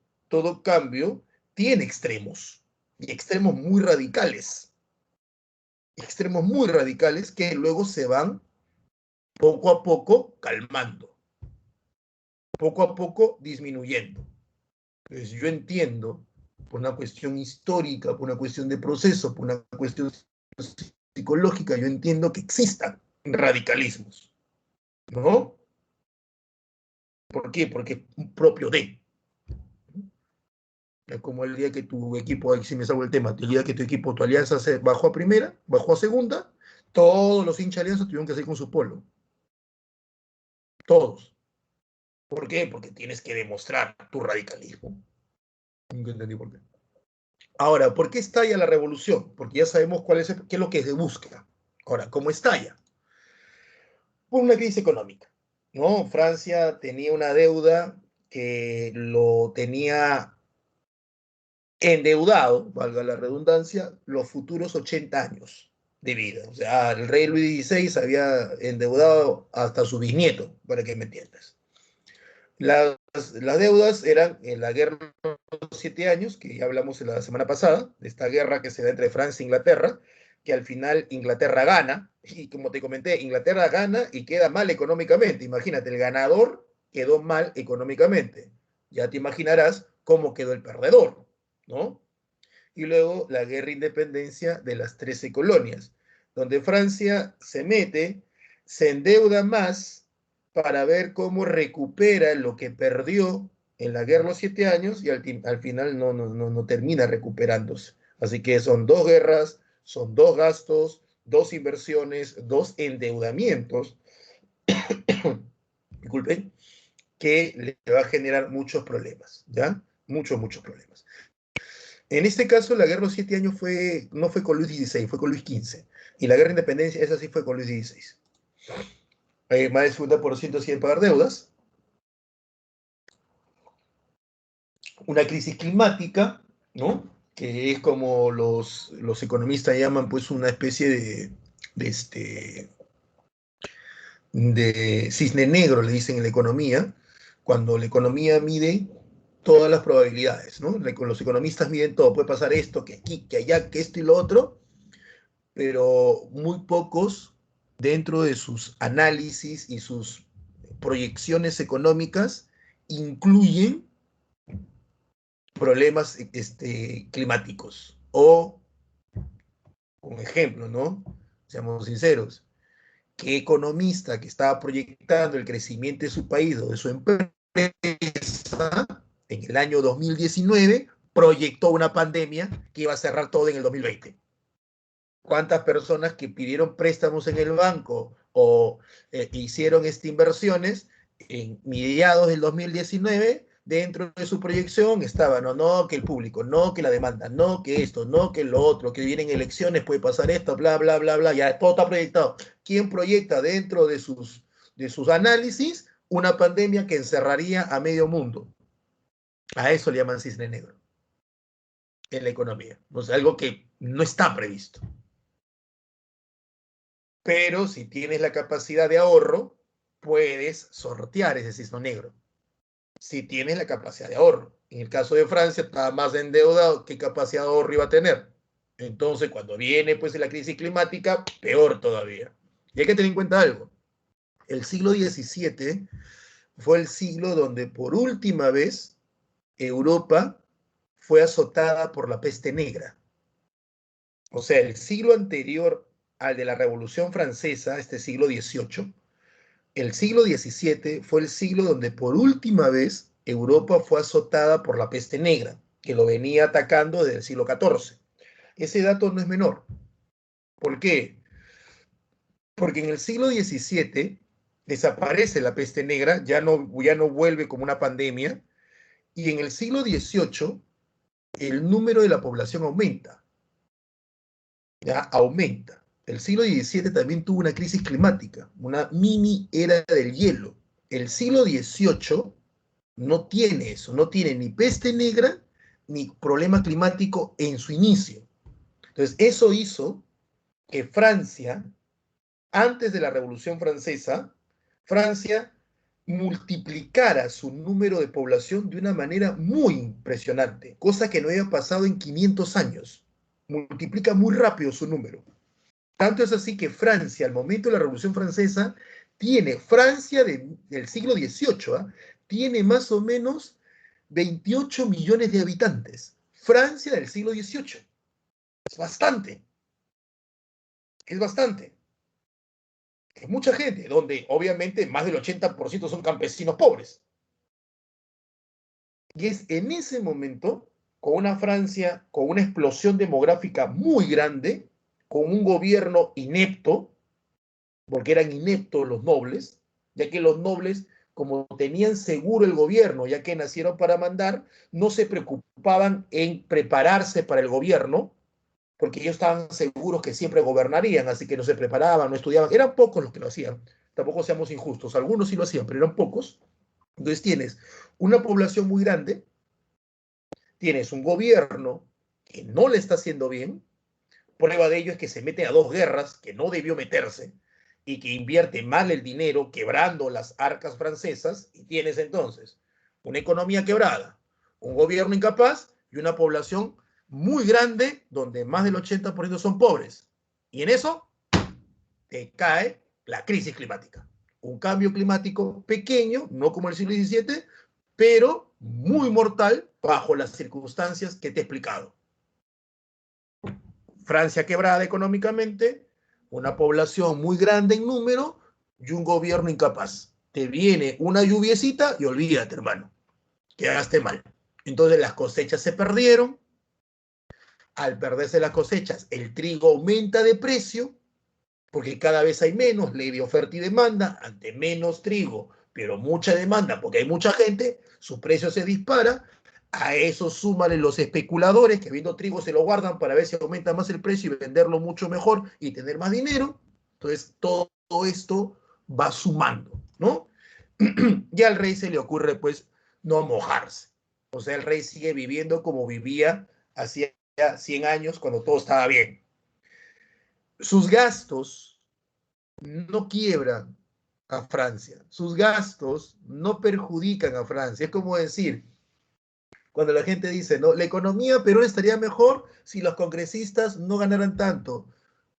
tiene extremos. Y extremos muy radicales que luego se van poco a poco calmando, poco a poco disminuyendo. Entonces yo entiendo, por una cuestión histórica, por una cuestión de proceso, por una cuestión psicológica, yo entiendo que existan radicalismos, ¿no? ¿Por qué? Porque es propio de. Es como el día que tu equipo, si me salgo el tema, el día que tu equipo, tu alianza se bajó a primera, bajó a segunda, todos los hinchas de alianza tuvieron que salir con su polo. Todos. ¿Por qué? Porque tienes que demostrar tu radicalismo. Nunca entendí por qué. Ahora, ¿por qué estalla la revolución? Porque ya sabemos qué es lo que se busca. Ahora, ¿cómo estalla? Por una crisis económica, ¿no? Francia tenía una deuda que lo tenía endeudado, valga la redundancia, los futuros 80 años de vida. O sea, el rey Luis XVI había endeudado hasta su bisnieto, para que me entiendas. Las deudas eran en la guerra de los 7 años, que ya hablamos en la semana pasada, de esta guerra que se da entre Francia e Inglaterra, que al final Inglaterra gana, y como te comenté, Inglaterra gana y queda mal económicamente. Imagínate, el ganador quedó mal económicamente. Ya te imaginarás cómo quedó el perdedor, ¿no? y luego la guerra de independencia de las 13 colonias, donde Francia se mete, se endeuda más para ver cómo recupera lo que perdió en la guerra de los 7 años y al final no termina recuperándose. Así que son dos guerras, son dos gastos, dos inversiones, dos endeudamientos, disculpen, que le va a generar muchos problemas, ¿ya? Muchos problemas. En este caso, la guerra de los 7 años no fue con Luis XVI, fue con Luis XV. Y la guerra de independencia, esa sí fue con Luis XVI. Más del 50% siguen pagar deudas. Una crisis climática, ¿no? Que es como los economistas llaman, pues, una especie de cisne negro, le dicen en la economía, cuando la economía mide todas las probabilidades, ¿no? Los economistas miden todo, puede pasar esto, que aquí, que allá, que esto y lo otro, pero muy pocos dentro de sus análisis y sus proyecciones económicas incluyen problemas climáticos. O, un ejemplo, ¿no? Seamos sinceros, ¿qué economista que estaba proyectando el crecimiento de su país o de su empresa en el año 2019 proyectó una pandemia que iba a cerrar todo en el 2020? ¿Cuántas personas que pidieron préstamos en el banco o hicieron inversiones en mediados del 2019, dentro de su proyección estaban, no, que el público, no, que la demanda, no, que esto, no, que lo otro, que vienen elecciones, puede pasar esto, bla, bla, bla, bla, ya todo está proyectado? ¿Quién proyecta dentro de sus análisis una pandemia que encerraría a medio mundo? A eso le llaman cisne negro en la economía. O sea, algo que no está previsto. Pero si tienes la capacidad de ahorro, puedes sortear ese cisne negro. Si tienes la capacidad de ahorro. En el caso de Francia, estaba más endeudado, ¿qué capacidad de ahorro iba a tener? Entonces, cuando viene pues la crisis climática, peor todavía. Y hay que tener en cuenta algo. El siglo XVII fue el siglo donde por última vez Europa fue azotada por la peste negra. O sea, el siglo anterior al de la Revolución Francesa, este siglo XVIII, el siglo XVII fue el siglo donde por última vez Europa fue azotada por la peste negra, que lo venía atacando desde el siglo XIV. Ese dato no es menor. ¿Por qué? Porque en el siglo XVII desaparece la peste negra, ya no vuelve como una pandemia, y en el siglo XVIII el número de la población aumenta, ya aumenta. El siglo XVII también tuvo una crisis climática, una mini era del hielo. El siglo XVIII no tiene eso, no tiene ni peste negra ni problema climático en su inicio. Entonces, eso hizo que Francia, antes de la Revolución Francesa, Francia multiplicara su número de población de una manera muy impresionante, cosa que no había pasado en 500 años. Multiplica muy rápido su número. Tanto es así que Francia, al momento de la Revolución Francesa, Francia del siglo XVIII, tiene más o menos 28 millones de habitantes. Francia del siglo XVIII. Es bastante. Es bastante. Es mucha gente, donde obviamente más del 80% son campesinos pobres. Y es en ese momento, con una Francia con una explosión demográfica muy grande, con un gobierno inepto, porque eran ineptos los nobles, ya que los nobles, como tenían seguro el gobierno, ya que nacieron para mandar, no se preocupaban en prepararse para el gobierno, porque ellos estaban seguros que siempre gobernarían, así que no se preparaban, no estudiaban. Eran pocos los que lo hacían, tampoco seamos injustos, algunos sí lo hacían, pero eran pocos. Entonces tienes una población muy grande, tienes un gobierno que no le está haciendo bien. Prueba de ello es que se mete a dos guerras que no debió meterse y que invierte mal el dinero quebrando las arcas francesas, y tienes entonces una economía quebrada, un gobierno incapaz y una población muy grande donde más del 80% son pobres. Y en eso te cae la crisis climática. Un cambio climático pequeño, no como el siglo XVII, pero muy mortal bajo las circunstancias que te he explicado. Francia quebrada económicamente, una población muy grande en número y un gobierno incapaz. Te viene una lluviecita y olvídate, hermano, quedaste mal. Entonces las cosechas se perdieron. Al perderse las cosechas, el trigo aumenta de precio porque cada vez hay menos, ley de oferta y demanda, ante menos trigo, pero mucha demanda porque hay mucha gente, su precio se dispara. A eso súmale los especuladores que viendo trigo se lo guardan para ver si aumenta más el precio y venderlo mucho mejor y tener más dinero. Entonces todo esto va sumando, ¿no? Y al rey se le ocurre pues no mojarse. O sea, el rey sigue viviendo como vivía hacía 100 años cuando todo estaba bien. Sus gastos no quiebran a Francia, sus gastos no perjudican a Francia. Es como decir, cuando la gente dice, no, la economía peruana estaría mejor si los congresistas no ganaran tanto.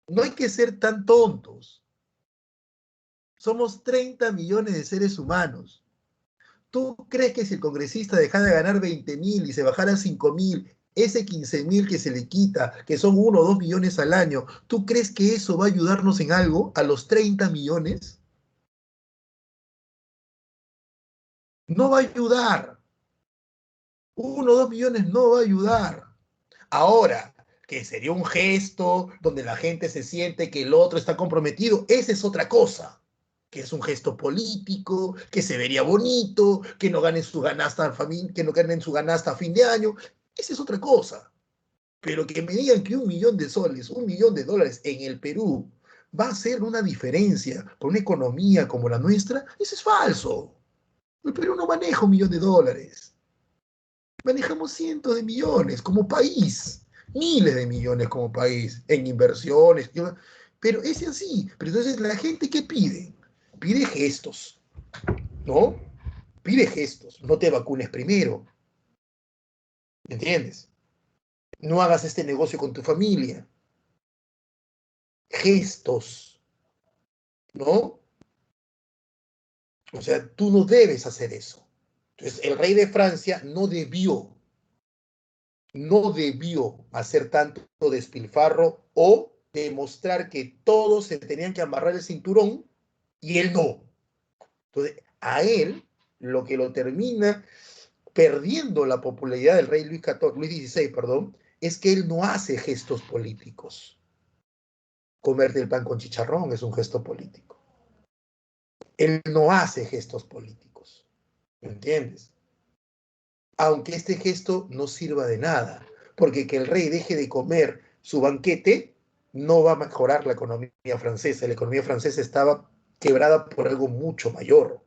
No hay que ser tan tontos. Somos 30 millones de seres humanos. ¿Tú crees que si el congresista dejara de ganar 20.000 y se bajara a 5.000, ese 15.000 que se le quita, que son 1 o 2 millones al año, ¿tú crees que eso va a ayudarnos en algo a los 30 millones? No va a ayudar. 1 o 2 millones no va a ayudar. Ahora, que sería un gesto donde la gente se siente que el otro está comprometido, esa es otra cosa. Que es un gesto político, que se vería bonito, que no ganen su ganasta, que no ganen su ganasta a fin de año, esa es otra cosa. Pero que me digan que 1 millón de soles, 1 millón de dólares en el Perú va a hacer una diferencia por una economía como la nuestra, eso es falso. El Perú no maneja 1 millón de dólares. Manejamos cientos de millones como país, miles de millones como país en inversiones. Pero es así. Pero entonces la gente, ¿qué pide? Pide gestos, ¿no? Pide gestos. No te vacunes primero. ¿Entiendes? No hagas este negocio con tu familia. Gestos, ¿no? O sea, tú no debes hacer eso. Entonces, el rey de Francia no debió hacer tanto despilfarro o demostrar que todos se tenían que amarrar el cinturón y él no. Entonces, a él lo que lo termina perdiendo la popularidad del rey Luis XVI, perdón, es que él no hace gestos políticos. Comerte el pan con chicharrón es un gesto político. Él no hace gestos políticos. ¿Me entiendes? Aunque este gesto no sirva de nada, porque que el rey deje de comer su banquete no va a mejorar la economía francesa. La economía francesa estaba quebrada por algo mucho mayor,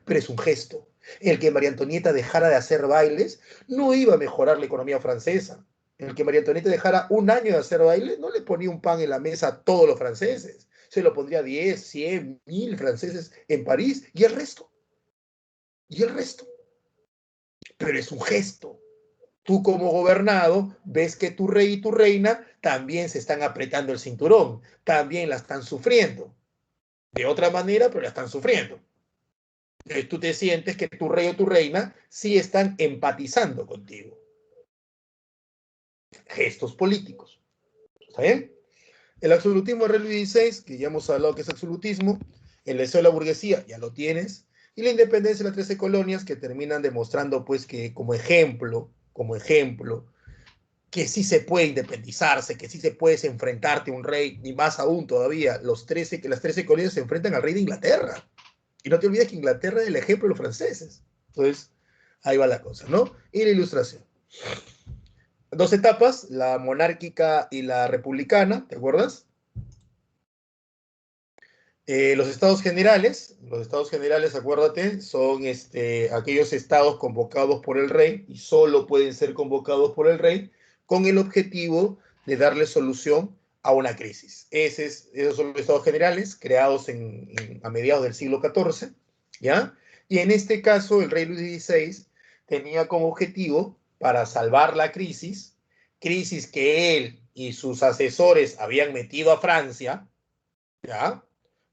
pero es un gesto. El que María Antonieta dejara de hacer bailes no iba a mejorar la economía francesa. El que María Antonieta dejara 1 año de hacer bailes no le ponía un pan en la mesa a todos los franceses. Se lo pondría 10, 100, 1000 franceses en París y el resto. Y el resto. Pero es un gesto. Tú como gobernado ves que tu rey y tu reina también se están apretando el cinturón, también la están sufriendo. De otra manera, pero la están sufriendo. Entonces tú te sientes que tu rey o tu reina sí están empatizando contigo. Gestos políticos. ¿Está bien? El absolutismo de rey Luis XVI, que ya hemos hablado que es absolutismo, el deseo de la burguesía, ya lo tienes, y la independencia de las 13 colonias que terminan demostrando pues que como ejemplo, que sí se puede independizarse, que sí se puede enfrentarte a un rey, y más aún todavía, que las 13 colonias se enfrentan al rey de Inglaterra. Y no te olvides que Inglaterra es el ejemplo de los franceses. Entonces, ahí va la cosa, ¿no? Y la ilustración. 2 etapas, la monárquica y la republicana, ¿te acuerdas? Los estados generales, acuérdate, son aquellos estados convocados por el rey y solo pueden ser convocados por el rey con el objetivo de darle solución a una crisis. Esos son los estados generales creados a mediados del siglo XIV, ¿ya? Y en este caso, el rey Luis XVI tenía como objetivo, para salvar la crisis que él y sus asesores habían metido a Francia, ¿ya?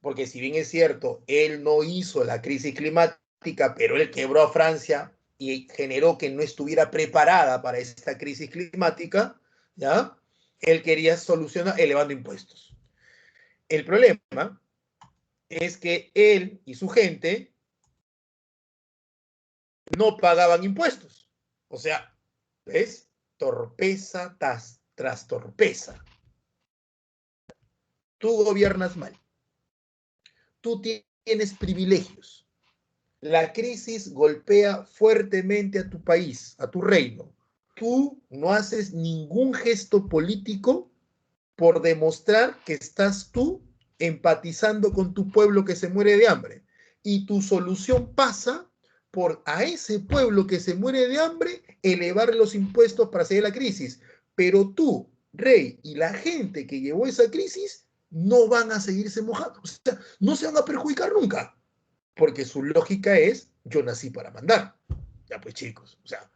Porque si bien es cierto, él no hizo la crisis climática, pero él quebró a Francia y generó que no estuviera preparada para esta crisis climática, ¿ya? Él quería solucionar elevando impuestos. El problema es que él y su gente no pagaban impuestos. O sea, ¿ves? Torpeza tras torpeza. Tú gobiernas mal. Tú tienes privilegios. La crisis golpea fuertemente a tu país, a tu reino. Tú no haces ningún gesto político por demostrar que estás tú empatizando con tu pueblo que se muere de hambre. Y tu solución pasa por a ese pueblo que se muere de hambre elevar los impuestos para salir de la crisis. Pero tú, rey, y la gente que llevó esa crisis no van a seguirse mojando. O sea, no se van a perjudicar nunca. Porque su lógica es, yo nací para mandar. Ya pues chicos, o sea,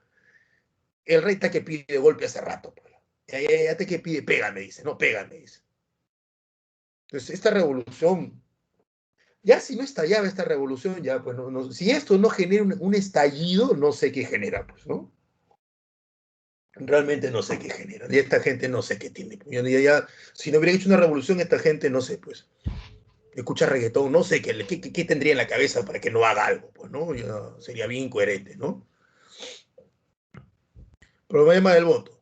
el rey está que pide golpe hace rato. Pues. Ya te que pide, pégame, dice, no, pégame, dice. Entonces, esta revolución, ya si no estallaba esta revolución, ya pues si esto no genera un estallido, no sé qué genera, pues, ¿no? Realmente no sé qué genera. Y esta gente no sé qué tiene. Si no hubiera hecho una revolución, esta gente no sé, pues. Escucha reggaetón, no sé qué tendría en la cabeza para que no haga algo, pues, ¿no? Sería bien coherente, ¿no? Problema del voto.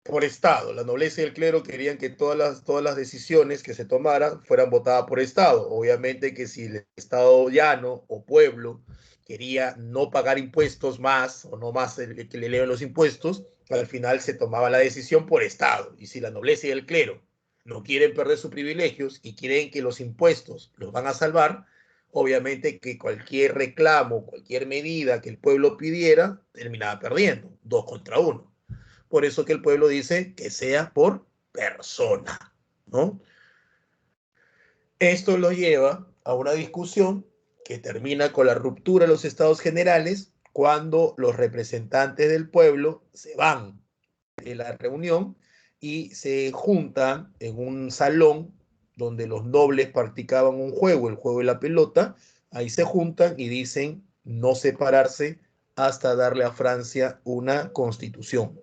Por Estado. La nobleza y el clero querían que todas las decisiones que se tomaran fueran votadas por Estado. Obviamente que si el Estado llano o pueblo quería no pagar impuestos más o no más que le eleven los impuestos, al final se tomaba la decisión por Estado. Y si la nobleza y el clero no quieren perder sus privilegios y quieren que los impuestos los van a salvar, obviamente que cualquier reclamo, cualquier medida que el pueblo pidiera, terminaba perdiendo, 2 contra 1. Por eso que el pueblo dice que sea por persona, ¿no? Esto lo lleva a una discusión que termina con la ruptura de los estados generales cuando los representantes del pueblo se van de la reunión y se juntan en un salón donde los nobles practicaban un juego, el juego de la pelota. Ahí se juntan y dicen no separarse hasta darle a Francia una constitución.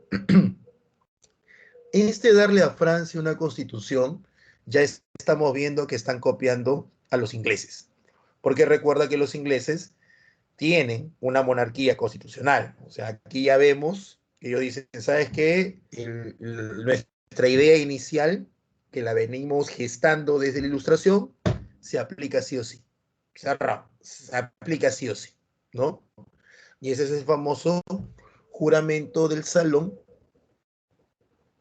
Darle a Francia una constitución, ya estamos viendo que están copiando a los ingleses. Porque recuerda que los ingleses tienen una monarquía constitucional. O sea, aquí ya vemos que ellos dicen, ¿sabes qué? Nuestra idea inicial, que la venimos gestando desde la Ilustración, se aplica sí o sí. Se aplica sí o sí, ¿no? Y ese es el famoso juramento del Salón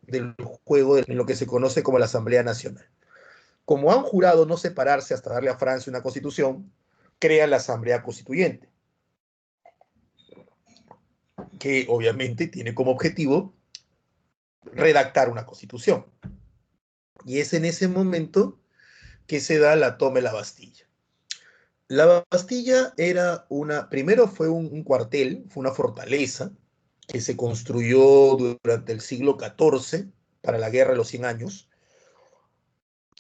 del juego en lo que se conoce como la Asamblea Nacional. Como han jurado no separarse hasta darle a Francia una constitución, crean la Asamblea Constituyente, que obviamente tiene como objetivo redactar una constitución. Y es en ese momento que se da la toma de la Bastilla. La Bastilla primero fue un cuartel, fue una fortaleza que se construyó durante el siglo XIV para la Guerra de los 100 Años.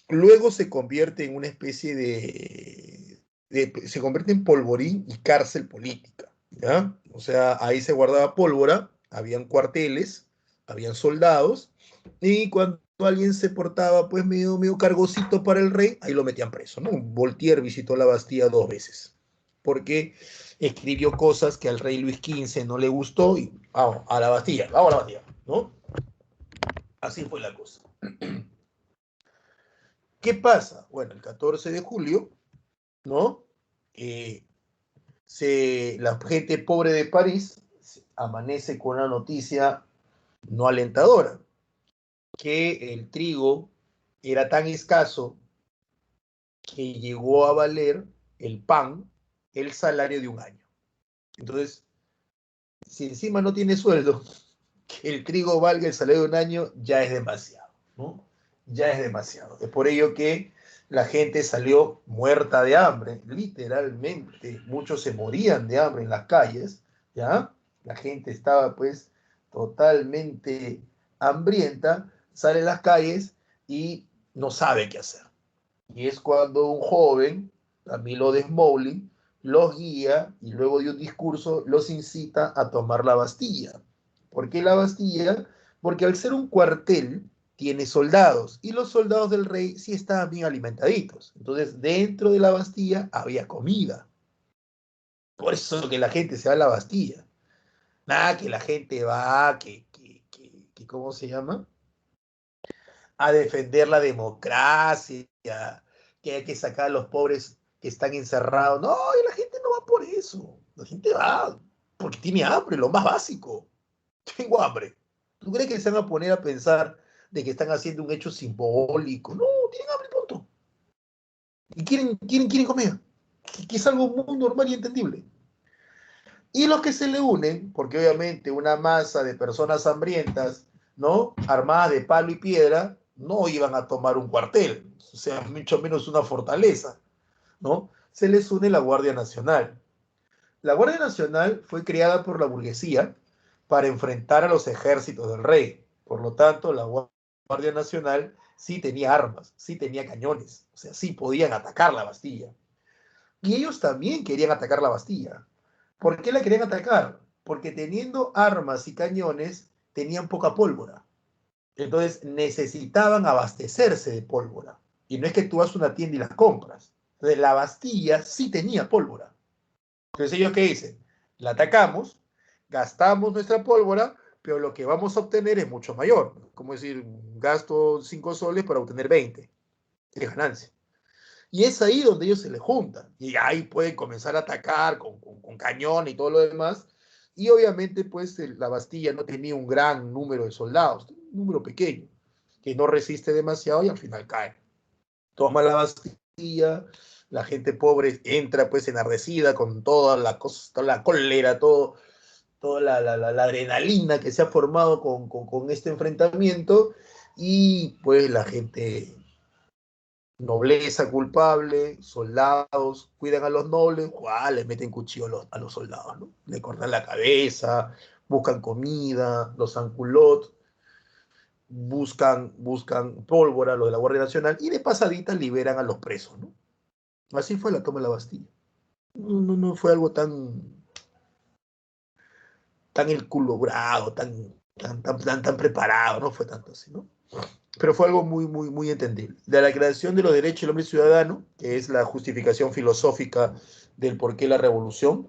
Luego se convierte en una especie se convierte en polvorín y cárcel política, ¿ya? O sea, ahí se guardaba pólvora, habían cuarteles, habían soldados, y cuando alguien se portaba pues medio cargosito para el rey, ahí lo metían preso, ¿no? Voltaire visitó la Bastilla 2 veces, porque escribió cosas que al rey Luis XV no le gustó, y vamos a la Bastilla, ¿no? Así fue la cosa. ¿Qué pasa? Bueno, el 14 de julio, ¿no? Eh, la gente pobre de París amanece con una noticia no alentadora, que el trigo era tan escaso que llegó a valer el pan el salario de un año. Entonces, si encima no tiene sueldo, que el trigo valga el salario de un año ya es demasiado, ¿no? Ya es demasiado. Es por ello que la gente salió muerta de hambre, literalmente. Muchos se morían de hambre en las calles, ¿ya? La gente estaba pues totalmente hambrienta, sale a las calles y no sabe qué hacer. Y es cuando un joven, Camilo Desmoulins, los guía y luego de un discurso los incita a tomar la Bastilla. ¿Por qué la Bastilla? Porque al ser un cuartel, tiene soldados, y los soldados del rey sí estaban bien alimentaditos. Entonces, dentro de la Bastilla había comida. Por eso que la gente se va a la Bastilla. Nada, que la gente va, ¿cómo se llama? A defender la democracia, que hay que sacar a los pobres que están encerrados. No, y la gente no va por eso. La gente va porque tiene hambre, lo más básico. Tengo hambre. ¿Tú crees que se van a poner a pensar de que están haciendo un hecho simbólico? No, tienen hambre, punto. Y quieren comer, que es algo muy normal y entendible. Y los que se le unen, porque obviamente una masa de personas hambrientas, ¿no? Armadas de palo y piedra, no iban a tomar un cuartel, o sea, mucho menos una fortaleza, ¿no? Se les une la Guardia Nacional. La Guardia Nacional fue creada por la burguesía para enfrentar a los ejércitos del rey. Por lo tanto, la Guardia Nacional sí tenía armas, sí tenía cañones, o sea, sí podían atacar la Bastilla. Y ellos también querían atacar la Bastilla. ¿Por qué la querían atacar? Porque teniendo armas y cañones, tenían poca pólvora. Entonces necesitaban abastecerse de pólvora. Y no es que tú vas a una tienda y las compras. Entonces la Bastilla sí tenía pólvora. Entonces ellos, ¿qué dicen? La atacamos, gastamos nuestra pólvora, pero lo que vamos a obtener es mucho mayor. Como decir, gasto 5 soles para obtener 20 de ganancia. Y es ahí donde ellos se les juntan. Y ahí pueden comenzar a atacar con cañón y todo lo demás. Y obviamente, pues, la Bastilla no tenía un gran número de soldados, un número pequeño, que no resiste demasiado y al final cae. Toma la Bastilla, la gente pobre entra pues enardecida con toda la cosa, toda la cólera, toda la adrenalina que se ha formado con este enfrentamiento y pues la gente nobleza culpable, soldados, cuidan a los nobles, le meten cuchillo a los soldados, ¿no? Le cortan la cabeza, buscan comida, los anculot, buscan pólvora, lo de la Guardia Nacional, y de pasadita liberan a los presos, ¿no? Así fue la toma de la Bastilla. No fue algo tan elucubrado, tan preparado, no fue tanto así, ¿no? Pero fue algo muy entendible. De la Declaración de los Derechos del Hombre Ciudadano, que es la justificación filosófica del por qué la revolución,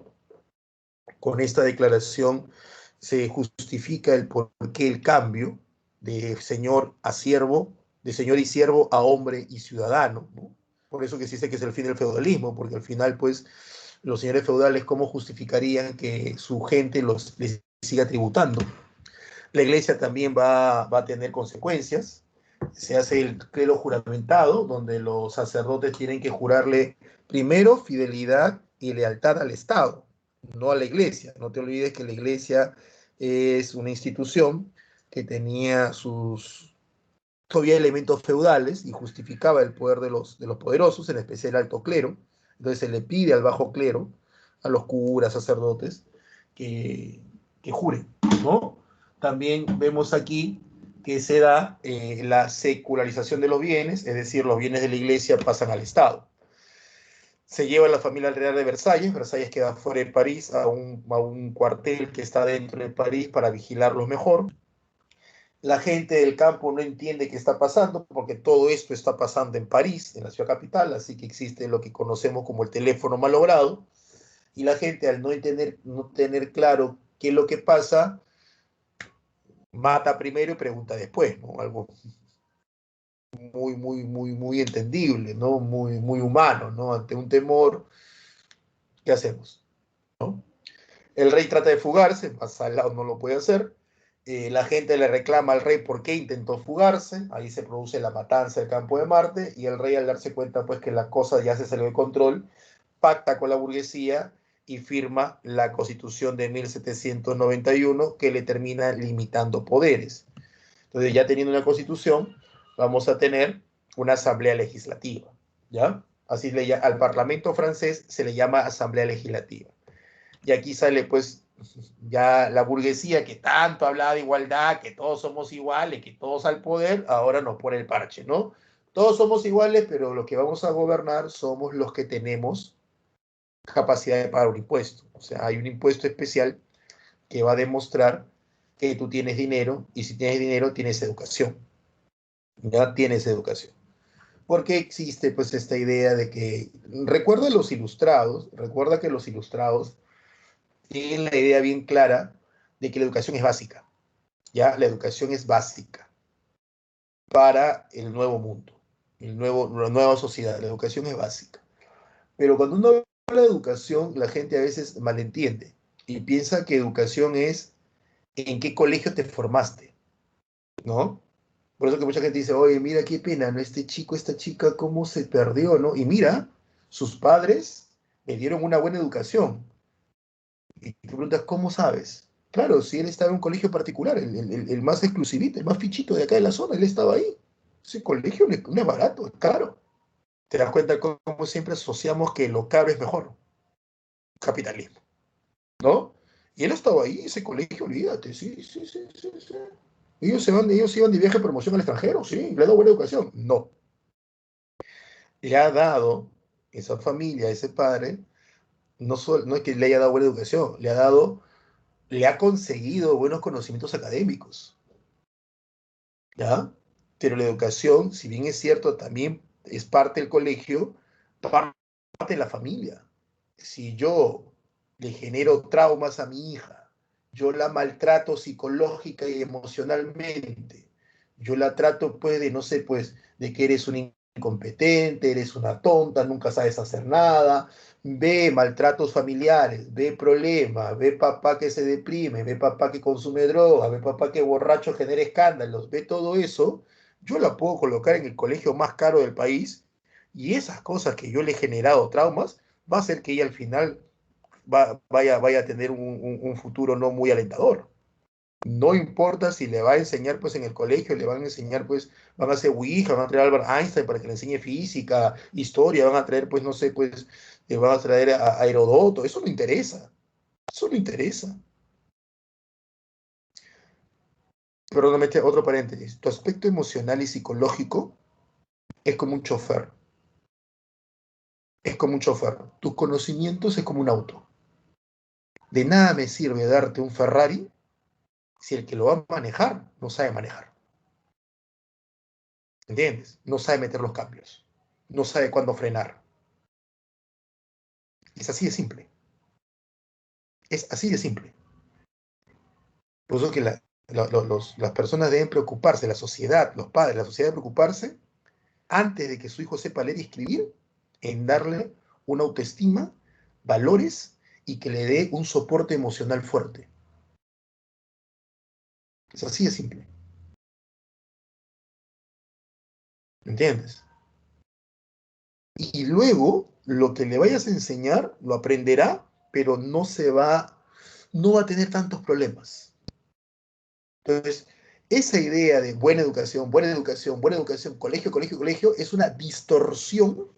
con esta declaración se justifica el por qué el cambio de señor a siervo, de señor y siervo a hombre y ciudadano, ¿no? Por eso que se dice que es el fin del feudalismo, porque al final, pues, los señores feudales, ¿cómo justificarían que su gente les siga tributando? La iglesia también va a tener consecuencias. Se hace el clero juramentado, donde los sacerdotes tienen que jurarle primero fidelidad y lealtad al Estado, no a la iglesia. No te olvides que la iglesia es una institución que tenía sus todavía elementos feudales y justificaba el poder de los poderosos, en especial el alto clero. Entonces se le pide al bajo clero, a los curas, sacerdotes, que juren, ¿no? También vemos aquí que se da la secularización de los bienes, es decir, los bienes de la iglesia pasan al Estado. Se lleva a la familia real de Versalles, Versalles queda fuera de París, a un cuartel que está dentro de París para vigilarlos mejor. La gente del campo no entiende qué está pasando porque todo esto está pasando en París, en la ciudad capital, así que existe lo que conocemos como el teléfono malogrado y la gente al no tener claro qué es lo que pasa, mata primero y pregunta después, ¿no? Algo muy entendible, ¿no? Muy humano, ¿no? Ante un temor, ¿qué hacemos? ¿No? El rey trata de fugarse, más al lado no lo puede hacer. La gente le reclama al rey por qué intentó fugarse. Ahí se produce la matanza del campo de Marte y el rey al darse cuenta pues que la cosa ya se salió de control, pacta con la burguesía y firma la Constitución de 1791 que le termina limitando poderes. Entonces ya teniendo una Constitución vamos a tener una asamblea legislativa, ¿ya? Así al Parlamento francés se le llama asamblea legislativa. Y aquí sale pues ya la burguesía que tanto hablaba de igualdad, que todos somos iguales, que todos al poder, ahora nos pone el parche, ¿no? Todos somos iguales, pero los que vamos a gobernar somos los que tenemos capacidad de pagar un impuesto. O sea, hay un impuesto especial que va a demostrar que tú tienes dinero, y si tienes dinero tienes educación, ya tienes educación. Porque existe pues esta idea de que, recuerda que los ilustrados tienen la idea bien clara de que la educación es básica, ya la educación es básica para el nuevo mundo, la nueva sociedad, la educación es básica. Pero cuando uno habla de educación, la gente a veces malentiende y piensa que educación es en qué colegio te formaste, ¿no? Por eso que mucha gente dice, oye, mira qué pena, ¿no? Este chico, esta chica, cómo se perdió, ¿no? Y mira, sus padres le dieron una buena educación. Y te preguntas, ¿cómo sabes? Claro, si él estaba en un colegio particular, el más exclusivito, el más fichito de acá de la zona, él estaba ahí. Ese colegio no es barato, es caro. Te das cuenta cómo siempre asociamos que lo caro es mejor. Capitalismo, ¿no? Y él estaba ahí, ese colegio, olvídate, sí, sí, sí, sí, sí. Ellos iban de viaje de promoción al extranjero, sí, le ha dado buena educación. No, le ha dado esa familia, ese padre, no es que le haya dado buena educación, le ha conseguido buenos conocimientos académicos, ¿ya? Pero la educación, si bien es cierto, también es parte del colegio, parte de la familia. Si yo le genero traumas a mi hija, yo la maltrato psicológica y emocionalmente, yo la trato pues de, no sé, pues de que eres un incompetente, eres una tonta, nunca sabes hacer nada, ve maltratos familiares, ve problemas, ve papá que se deprime, ve papá que consume droga, ve papá que borracho genera escándalos, ve todo eso, yo la puedo colocar en el colegio más caro del país y esas cosas que yo le he generado traumas, va a hacer que ella al final vaya a tener un futuro no muy alentador. No importa si le va a enseñar pues en el colegio, le van a enseñar pues, van a hacer Ouija, van a traer a Albert Einstein para que le enseñe física, historia, van a traer pues, no sé, pues, van a traer a Herodoto, eso no interesa. Perdóname, otro paréntesis, tu aspecto emocional y psicológico es como un chofer, tus conocimientos es como un auto. De nada me sirve darte un Ferrari si el que lo va a manejar no sabe manejar. ¿Entiendes? No sabe meter los cambios. No sabe cuándo frenar. Es así de simple. Es así de simple. Por eso que las personas deben preocuparse, la sociedad, los padres, la sociedad debe preocuparse antes de que su hijo sepa leer y escribir, en darle una autoestima, valores y que le dé un soporte emocional fuerte. Es así de simple. ¿Entiendes? Y luego lo que le vayas a enseñar lo aprenderá, pero no va a tener tantos problemas. Entonces, esa idea de buena educación, buena educación, buena educación, colegio, colegio, colegio, es una distorsión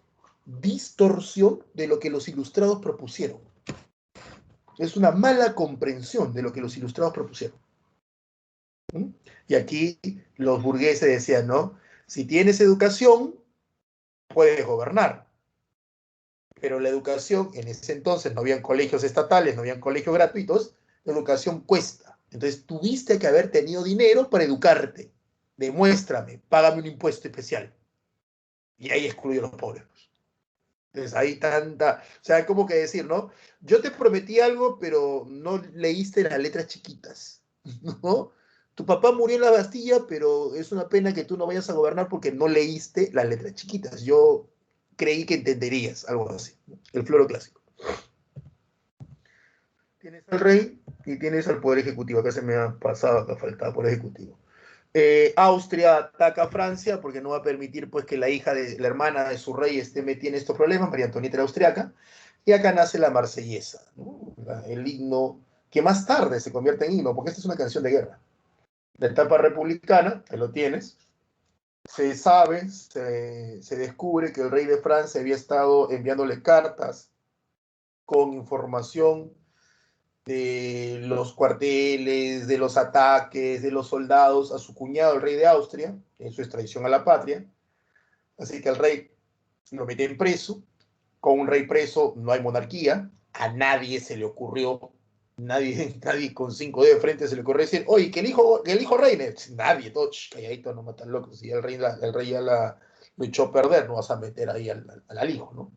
de lo que los ilustrados propusieron. Es una mala comprensión de lo que los ilustrados propusieron. ¿Mm? Y aquí los burgueses decían, ¿no? Si tienes educación, puedes gobernar. Pero la educación, en ese entonces no habían colegios estatales, no habían colegios gratuitos, la educación cuesta. Entonces tuviste que haber tenido dinero para educarte. Demuéstrame, págame un impuesto especial. Y ahí excluyo a los pobres. Entonces ahí tanta, o sea, como que decir, ¿no? Yo te prometí algo, pero no leíste las letras chiquitas, ¿no? Tu papá murió en la Bastilla, pero es una pena que tú no vayas a gobernar porque no leíste las letras chiquitas. Yo creí que entenderías, algo así. El floro clásico. Tienes al rey y tienes al poder ejecutivo. Acá se me ha pasado, acá faltaba poder ejecutivo. Austria ataca a Francia porque no va a permitir pues que la hija de la hermana de su rey esté metida en estos problemas. María Antonieta era austriaca. Y acá nace la Marsellesa, ¿no? El himno que más tarde se convierte en himno, porque esta es una canción de guerra. La etapa republicana, que lo tienes, se descubre que el rey de Francia había estado enviándole cartas con información de los cuarteles, de los ataques, de los soldados a su cuñado, el rey de Austria, en su extradición a la patria. Así que el rey lo meten preso. Con un rey preso no hay monarquía. A nadie se le ocurrió Nadie, nadie con 5 dedos de frente se le ocurre decir, oye, que el hijo reine. Nadie, todo calladito, no matan locos. Si el rey ya lo echó a perder, no vas a meter ahí al hijo, ¿no?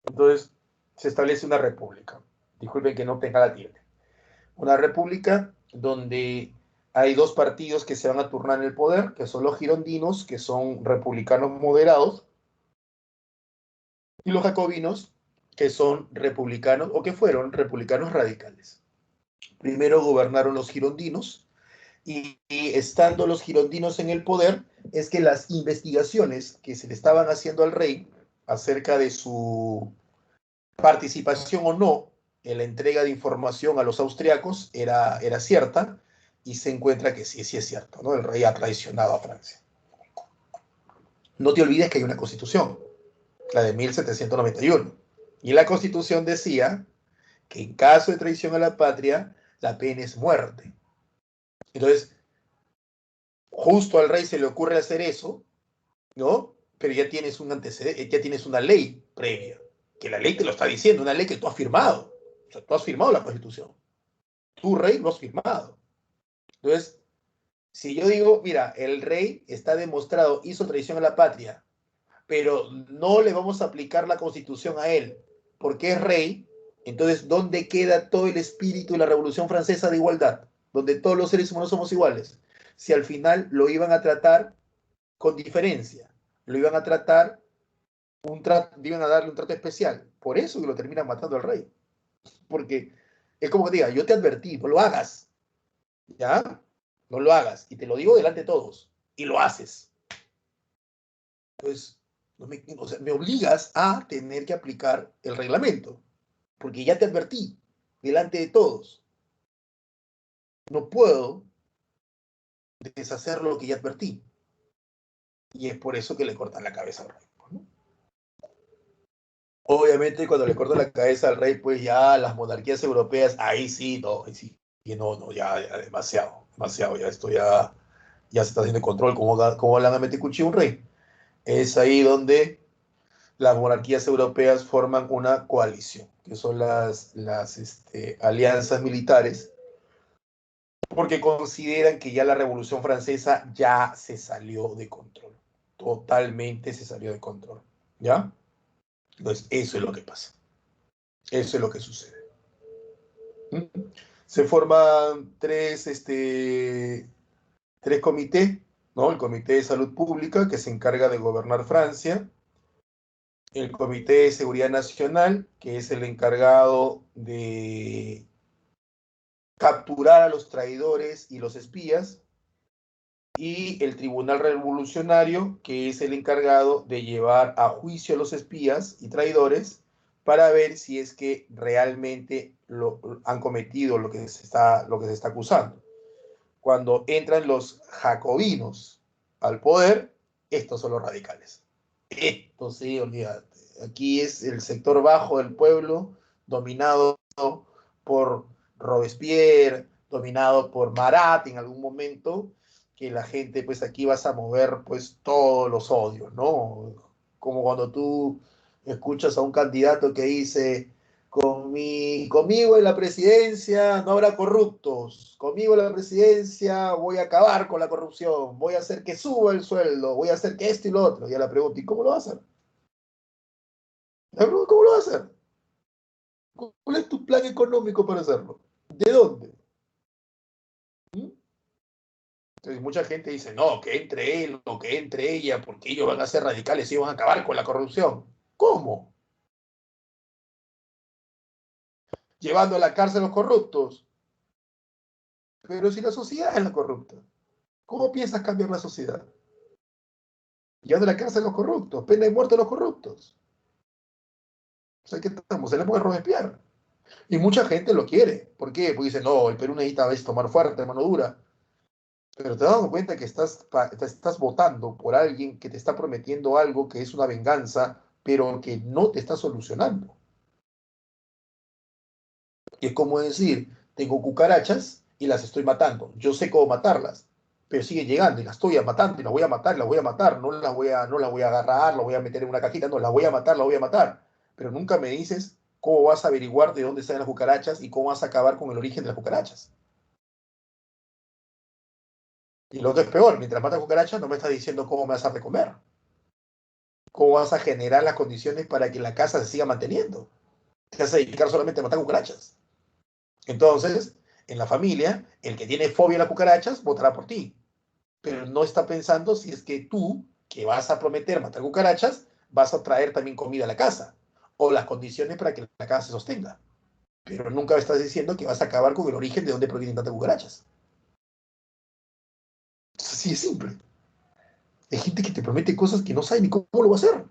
Entonces, se establece una república. Disculpen que no tenga la tilde. Una república donde hay dos partidos que se van a turnar en el poder, que son los girondinos, que son republicanos moderados, y los jacobinos, que son republicanos, o que fueron republicanos radicales. Primero gobernaron los girondinos, y estando los girondinos en el poder, es que las investigaciones que se le estaban haciendo al rey acerca de su participación o no en la entrega de información a los austriacos era cierta, y se encuentra que sí, sí es cierto, ¿no? El rey ha traicionado a Francia. No te olvides que hay una constitución, la de 1791, y la constitución decía que en caso de traición a la patria, la pena es muerte. Entonces, justo al rey se le ocurre hacer eso, ¿no? Pero ya tienes un antecedente, ya tienes una ley previa, que la ley te lo está diciendo, una ley que tú has firmado. O sea, tú has firmado la Constitución. Tú, rey, lo has firmado. Entonces, si yo digo, mira, el rey está demostrado, hizo traición a la patria, pero no le vamos a aplicar la Constitución a él, porque es rey, entonces, ¿dónde queda todo el espíritu de la Revolución Francesa de igualdad? Donde todos los seres humanos somos iguales. Si al final lo iban a tratar con diferencia, lo iban a tratar, iban a darle un trato especial. Por eso que lo terminan matando al rey. Porque es como que diga, yo te advertí, no lo hagas, ¿ya? No lo hagas. Y te lo digo delante de todos. Y lo haces. Pues, o sea, me obligas a tener que aplicar el reglamento. Porque ya te advertí delante de todos. No puedo deshacer lo que ya advertí. Y es por eso que le cortan la cabeza al rey, ¿no? Obviamente, cuando le cortan la cabeza al rey, pues ya las monarquías europeas, ahí sí, no, ahí sí. Y no, no, ya demasiado, demasiado, ya esto ya se está haciendo control, ¿cómo le van a meter cuchillo a un rey? Es ahí donde las monarquías europeas forman una coalición, que son las alianzas militares, porque consideran que ya la Revolución Francesa ya se salió de control, totalmente se salió de control, ¿ya? Entonces, eso es lo que pasa, eso es lo que sucede. Se forman tres comités, ¿no? El Comité de Salud Pública, que se encarga de gobernar Francia, el Comité de Seguridad Nacional, que es el encargado de capturar a los traidores y los espías, y el Tribunal Revolucionario, que es el encargado de llevar a juicio a los espías y traidores para ver si es que realmente han cometido lo que se está acusando. Cuando entran los jacobinos al poder, estos son los radicales. Esto sí, olvídate. Aquí es el sector bajo del pueblo, dominado por Robespierre, dominado por Marat en algún momento, que la gente, pues aquí vas a mover pues todos los odios, ¿no? Como cuando tú escuchas a un candidato que dice, conmigo en la presidencia no habrá corruptos, conmigo en la presidencia voy a acabar con la corrupción, voy a hacer que suba el sueldo, voy a hacer que esto y lo otro. Y a la pregunta, ¿y cómo lo va a hacer? ¿Cómo lo va a hacer? ¿Cuál es tu plan económico para hacerlo? ¿De dónde? ¿Mm? Entonces, mucha gente dice, no, que entre él o que entre ella, porque ellos van a ser radicales y van a acabar con la corrupción. ¿Cómo? Llevando a la cárcel a los corruptos. Pero si la sociedad es la corrupta, ¿cómo piensas cambiar la sociedad? Llevando a la cárcel a los corruptos, pena de muerte a los corruptos. O sea, ¿qué estamos? En la época de Robespierre. Y mucha gente lo quiere. ¿Por qué? Porque dice, no, el Perú necesita tomar fuerte, mano dura. Pero te das cuenta que estás votando por alguien que te está prometiendo algo que es una venganza, pero que no te está solucionando. Y es como decir, tengo cucarachas y las estoy matando. Yo sé cómo matarlas, pero siguen llegando y las estoy matando y las voy a matar, las voy a matar. No las voy a agarrar, las voy a meter en una cajita, no, las voy a matar, las voy a matar. Pero nunca me dices ¿cómo vas a averiguar de dónde están las cucarachas y cómo vas a acabar con el origen de las cucarachas? Y lo otro es peor, mientras matas cucarachas no me estás diciendo cómo me vas a de comer. ¿Cómo vas a generar las condiciones para que la casa se siga manteniendo? Te vas a dedicar solamente a matar cucarachas. Entonces, en la familia, el que tiene fobia a las cucarachas votará por ti, pero no está pensando si es que tú, que vas a prometer matar cucarachas, vas a traer también comida a la casa o las condiciones para que la casa se sostenga. Pero nunca estás diciendo que vas a acabar con el origen de dónde provienen tantas cucarachas. Así es simple. Hay gente que te promete cosas que no sabe ni cómo lo va a hacer.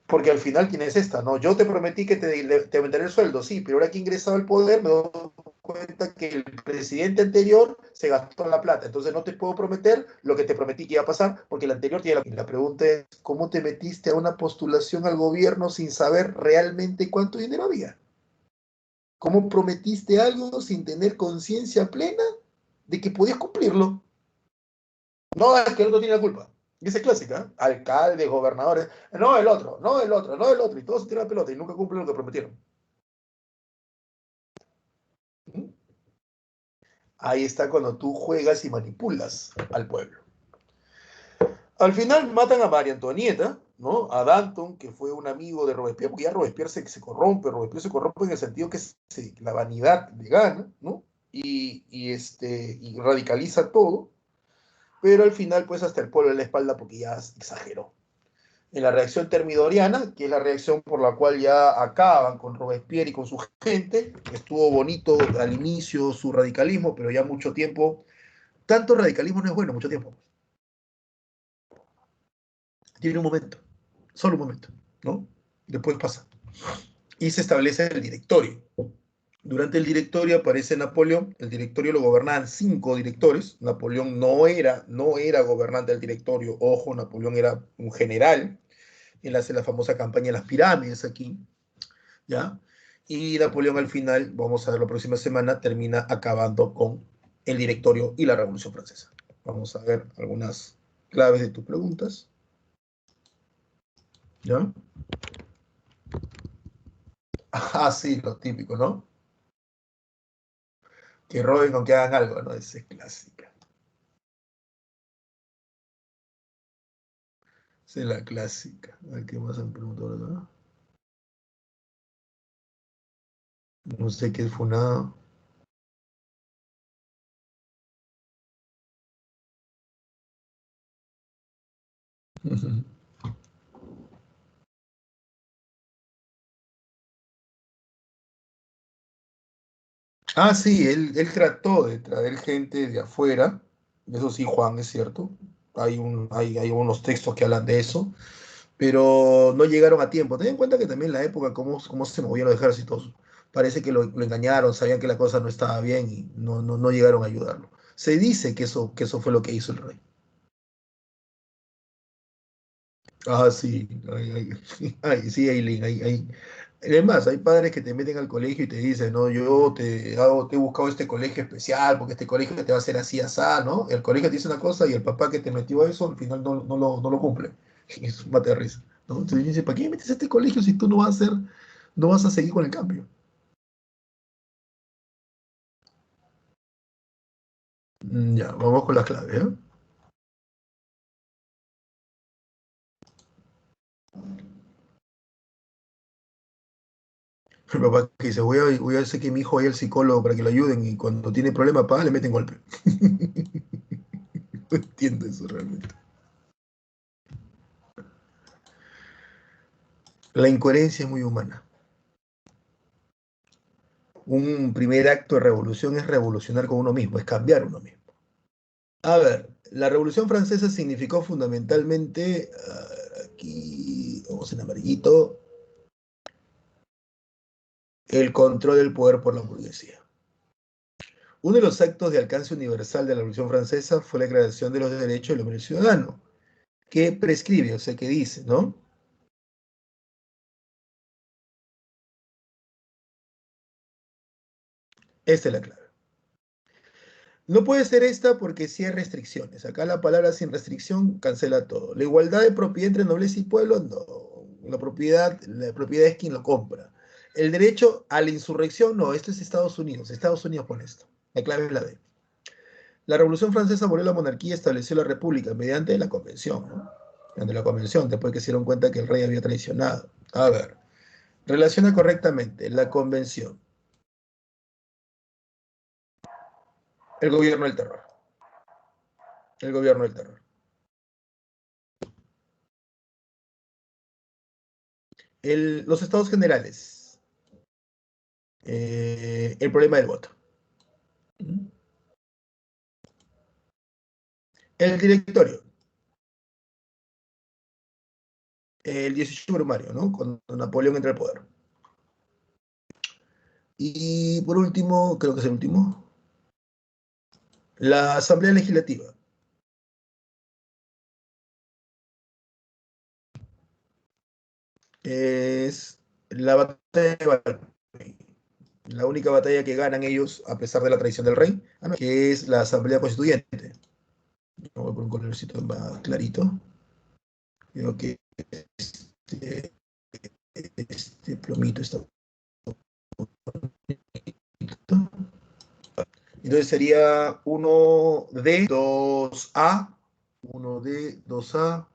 Porque al final tienes esta, ¿no? Yo te prometí que te aumentaré el sueldo, sí, pero ahora que he ingresado al poder me doy cuenta que el presidente anterior se gastó la plata, entonces no te puedo prometer lo que te prometí que iba a pasar, porque el anterior tiene la pregunta es, ¿cómo te metiste a una postulación al gobierno sin saber realmente cuánto dinero había? ¿Cómo prometiste algo sin tener conciencia plena de que podías cumplirlo? No, es que el otro tiene la culpa. Y esa es clásica, ¿eh? Alcaldes, gobernadores, no el otro, no el otro, no el otro, y todos se tiran la pelota y nunca cumplen lo que prometieron. ¿Mm? Ahí está cuando tú juegas y manipulas al pueblo. Al final matan a María Antonieta, ¿no? A Danton, que fue un amigo de Robespierre, porque ya Robespierre se corrompe, Robespierre se corrompe en el sentido que la vanidad le gana, ¿no? Y radicaliza todo, pero al final, pues hasta el pueblo en la espalda porque ya exageró. En la reacción termidoriana, que es la reacción por la cual ya acaban con Robespierre y con su gente, estuvo bonito al inicio su radicalismo, pero ya mucho tiempo, tanto radicalismo no es bueno, mucho tiempo. Tiene un momento, solo un momento, ¿no? Después pasa. Y se establece el directorio. Durante el directorio aparece Napoleón, el directorio lo gobernaban 5 directores, Napoleón no era gobernante del directorio, ojo, Napoleón era un general, él hace la famosa campaña de las pirámides aquí, ¿ya? Y Napoleón al final, vamos a ver la próxima semana, termina acabando con el directorio y la Revolución Francesa. Vamos a ver algunas claves de tus preguntas, ¿ya? Ah, sí, lo típico, ¿no? Que roben aunque hagan algo, ¿no? Esa es clásica. Esa es la clásica. A ver, ¿qué más han preguntado acá? No sé qué es funado. Ah, sí, él trató de traer gente de afuera. Eso sí, Juan, es cierto. Hay unos textos que hablan de eso, pero no llegaron a tiempo. Ten en cuenta que también en la época, cómo se movían los ejércitos, parece que lo engañaron, sabían que la cosa no estaba bien y no llegaron a ayudarlo. Se dice que eso fue lo que hizo el rey. Ah, sí, sí, Aileen, además, hay padres que te meten al colegio y te dicen, no, yo te he buscado este colegio especial porque este colegio te va a hacer así, asá, ¿no? El colegio te dice una cosa y el papá que te metió a eso al final no lo cumple. Y es un mate de risa, ¿no? Entonces dice, ¿para qué metes a este colegio si tú no vas a seguir con el cambio? Ya, vamos con las claves, ¿eh? El papá que dice, voy a hacer que mi hijo vaya al psicólogo para que lo ayuden y cuando tiene problemas, pa, le meten golpe. No entiendo eso realmente. La incoherencia es muy humana. Un primer acto de revolución es revolucionar con uno mismo, es cambiar uno mismo. A ver, la Revolución Francesa significó fundamentalmente, aquí, vamos en amarillito, el control del poder por la burguesía. Uno de los actos de alcance universal de la Revolución Francesa fue la creación de los derechos del hombre ciudadano, que prescribe, o sea, que dice, ¿no? Esta es la clave. No puede ser esta porque sí hay restricciones. Acá la palabra sin restricción cancela todo. La igualdad de propiedad entre nobleza y pueblo, no. La propiedad es quien lo compra. El derecho a la insurrección, no, esto es Estados Unidos. Estados Unidos pone esto. La clave es la D. La Revolución Francesa abolió la monarquía y estableció la república mediante la convención, ¿no? Mediante la convención, después que se dieron cuenta que el rey había traicionado. A ver, relaciona correctamente la convención, el gobierno del terror. El gobierno del terror. Los estados generales. El problema del voto. El directorio. El 18 brumario, ¿no? Cuando Napoleón entra al poder. Y por último, creo que es el último, la Asamblea Legislativa. Es la batalla de Valpey. La única batalla que ganan ellos, a pesar de la traición del rey, que es la Asamblea Constituyente. Voy a poner un colorcito más clarito. Creo que este plomito está. Entonces sería 1D, 2A, 1D, 2A.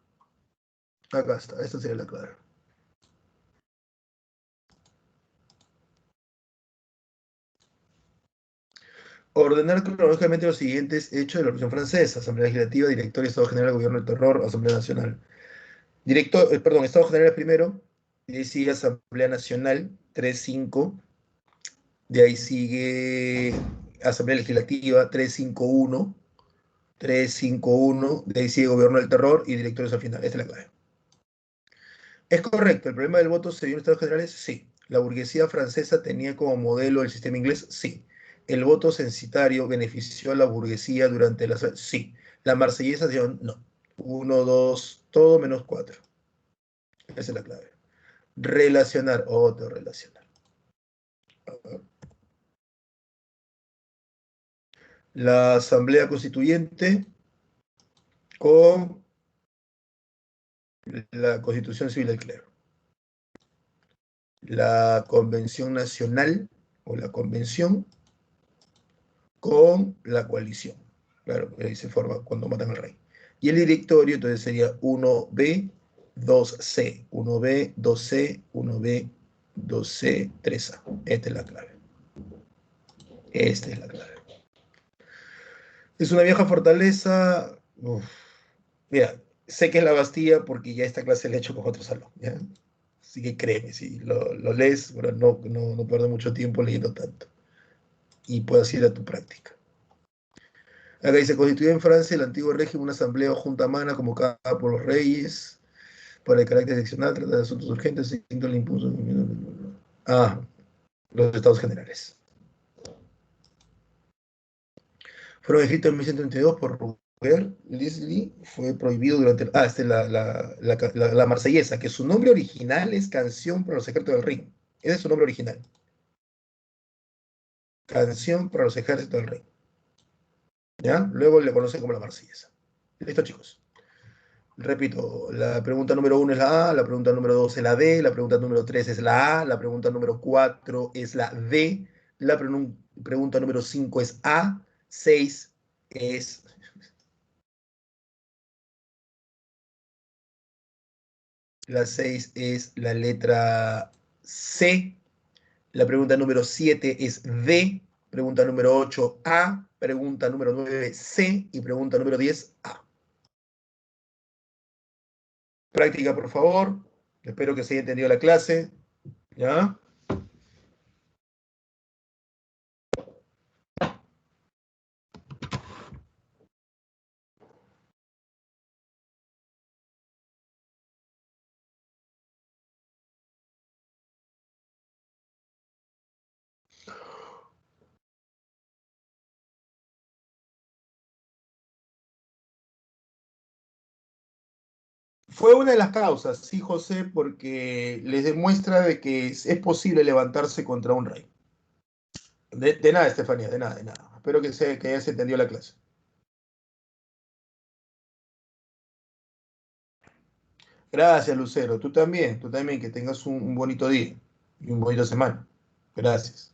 Acá está, esta sería la clave. Ordenar cronológicamente los siguientes hechos de la Revolución Francesa: Asamblea Legislativa, Directorio, Estado General, Gobierno del Terror, Asamblea Nacional. Perdón, Estado General primero, y ahí sigue Asamblea Nacional, 3-5, de ahí sigue Asamblea Legislativa, 3-5-1, 3-5-1, de ahí sigue Gobierno del Terror y Directorios al final. Esta es la clave. ¿Es correcto? ¿El problema del voto se dio en Estados Generales? Sí. ¿La burguesía francesa tenía como modelo el sistema inglés? Sí. ¿El voto censitario benefició a la burguesía durante la... Sí. ¿La marsellesa dio? No. 1, 2, todo menos 4. Esa es la clave. Relacionar, otro relacionar. La Asamblea Constituyente con la Constitución Civil del Clero. La Convención Nacional o la Convención con la coalición. Claro, ahí se forma cuando matan al rey. Y el directorio entonces sería 1B, 2C, 1B, 2C, 1B, 2C, 3A. Esta es la clave. Esta es la clave. Es una vieja fortaleza. Uf. Mira, sé que es la Bastilla porque ya esta clase la he hecho con otro salón. ¿Ya? Así que créeme, si lo lees, bueno, no pierdo mucho tiempo leyendo tanto. Y puedas ir a tu práctica. Acá dice, constituyó en Francia el antiguo régimen una asamblea o junta magna convocada por los reyes para el carácter excepcional, tratar de asuntos urgentes, siguiendo el impulso. Ah, los estados generales. Fueron escritos en 1132 por Robert Leslie, fue prohibido durante... la Marsellesa, que su nombre original es Canción para los Ejércitos del Rin. Ese es su nombre original. Canción para los Ejércitos del Rin. ¿Ya? Luego le conocen como la Marsellesa. Listo, chicos. Repito, la pregunta número 1 es la A, la pregunta número 2 es la D, la pregunta número 3 es la A, la pregunta número 4 es la D, la pregunta número 5 es A, 6 es... La 6 es la letra C, la pregunta número 7 es D, pregunta número 8 A, pregunta número 9 C y pregunta número 10 A. Práctica, por favor. Espero que se haya entendido la clase. ¿Ya? Fue una de las causas, sí, José, porque les demuestra de que es posible levantarse contra un rey. De nada, Estefanía, de nada, de nada. Espero que hayas entendido la clase. Gracias, Lucero. Tú también, que tengas un bonito día. y un bonito semana. Gracias.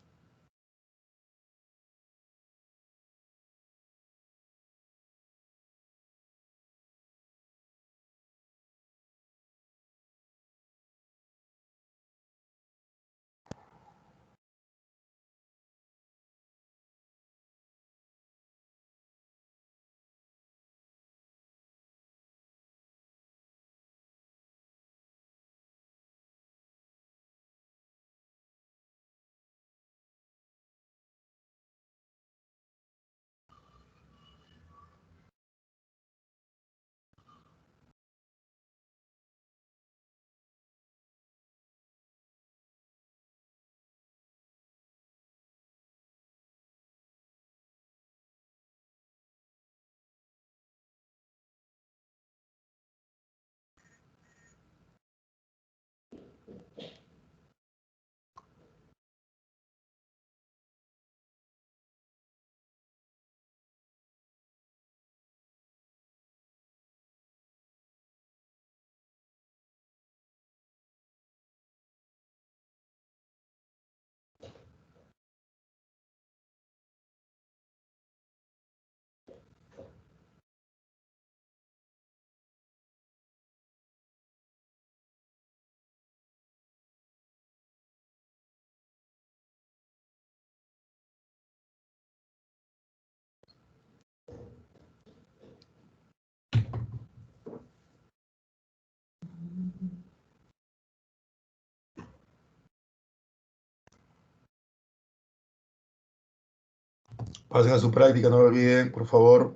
Pasen a su práctica, no lo olviden, por favor.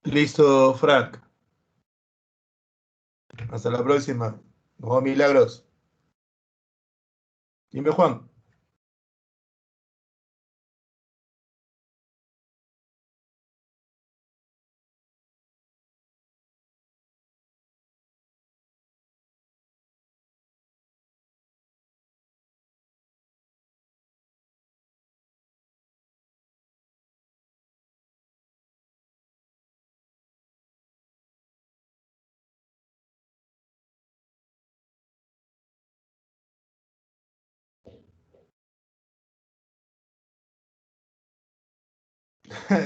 Listo, Frank. Hasta la próxima. No, milagros. Dime, Juan.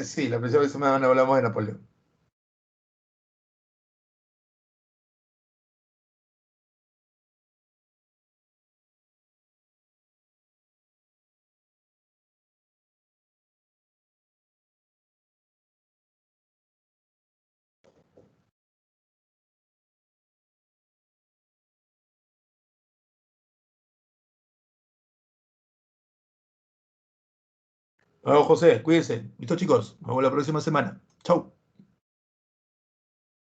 Sí, la próxima semana hablamos de Napoleón. Bueno, José, cuídense. Listo, chicos. Nos vemos la próxima semana. Chau.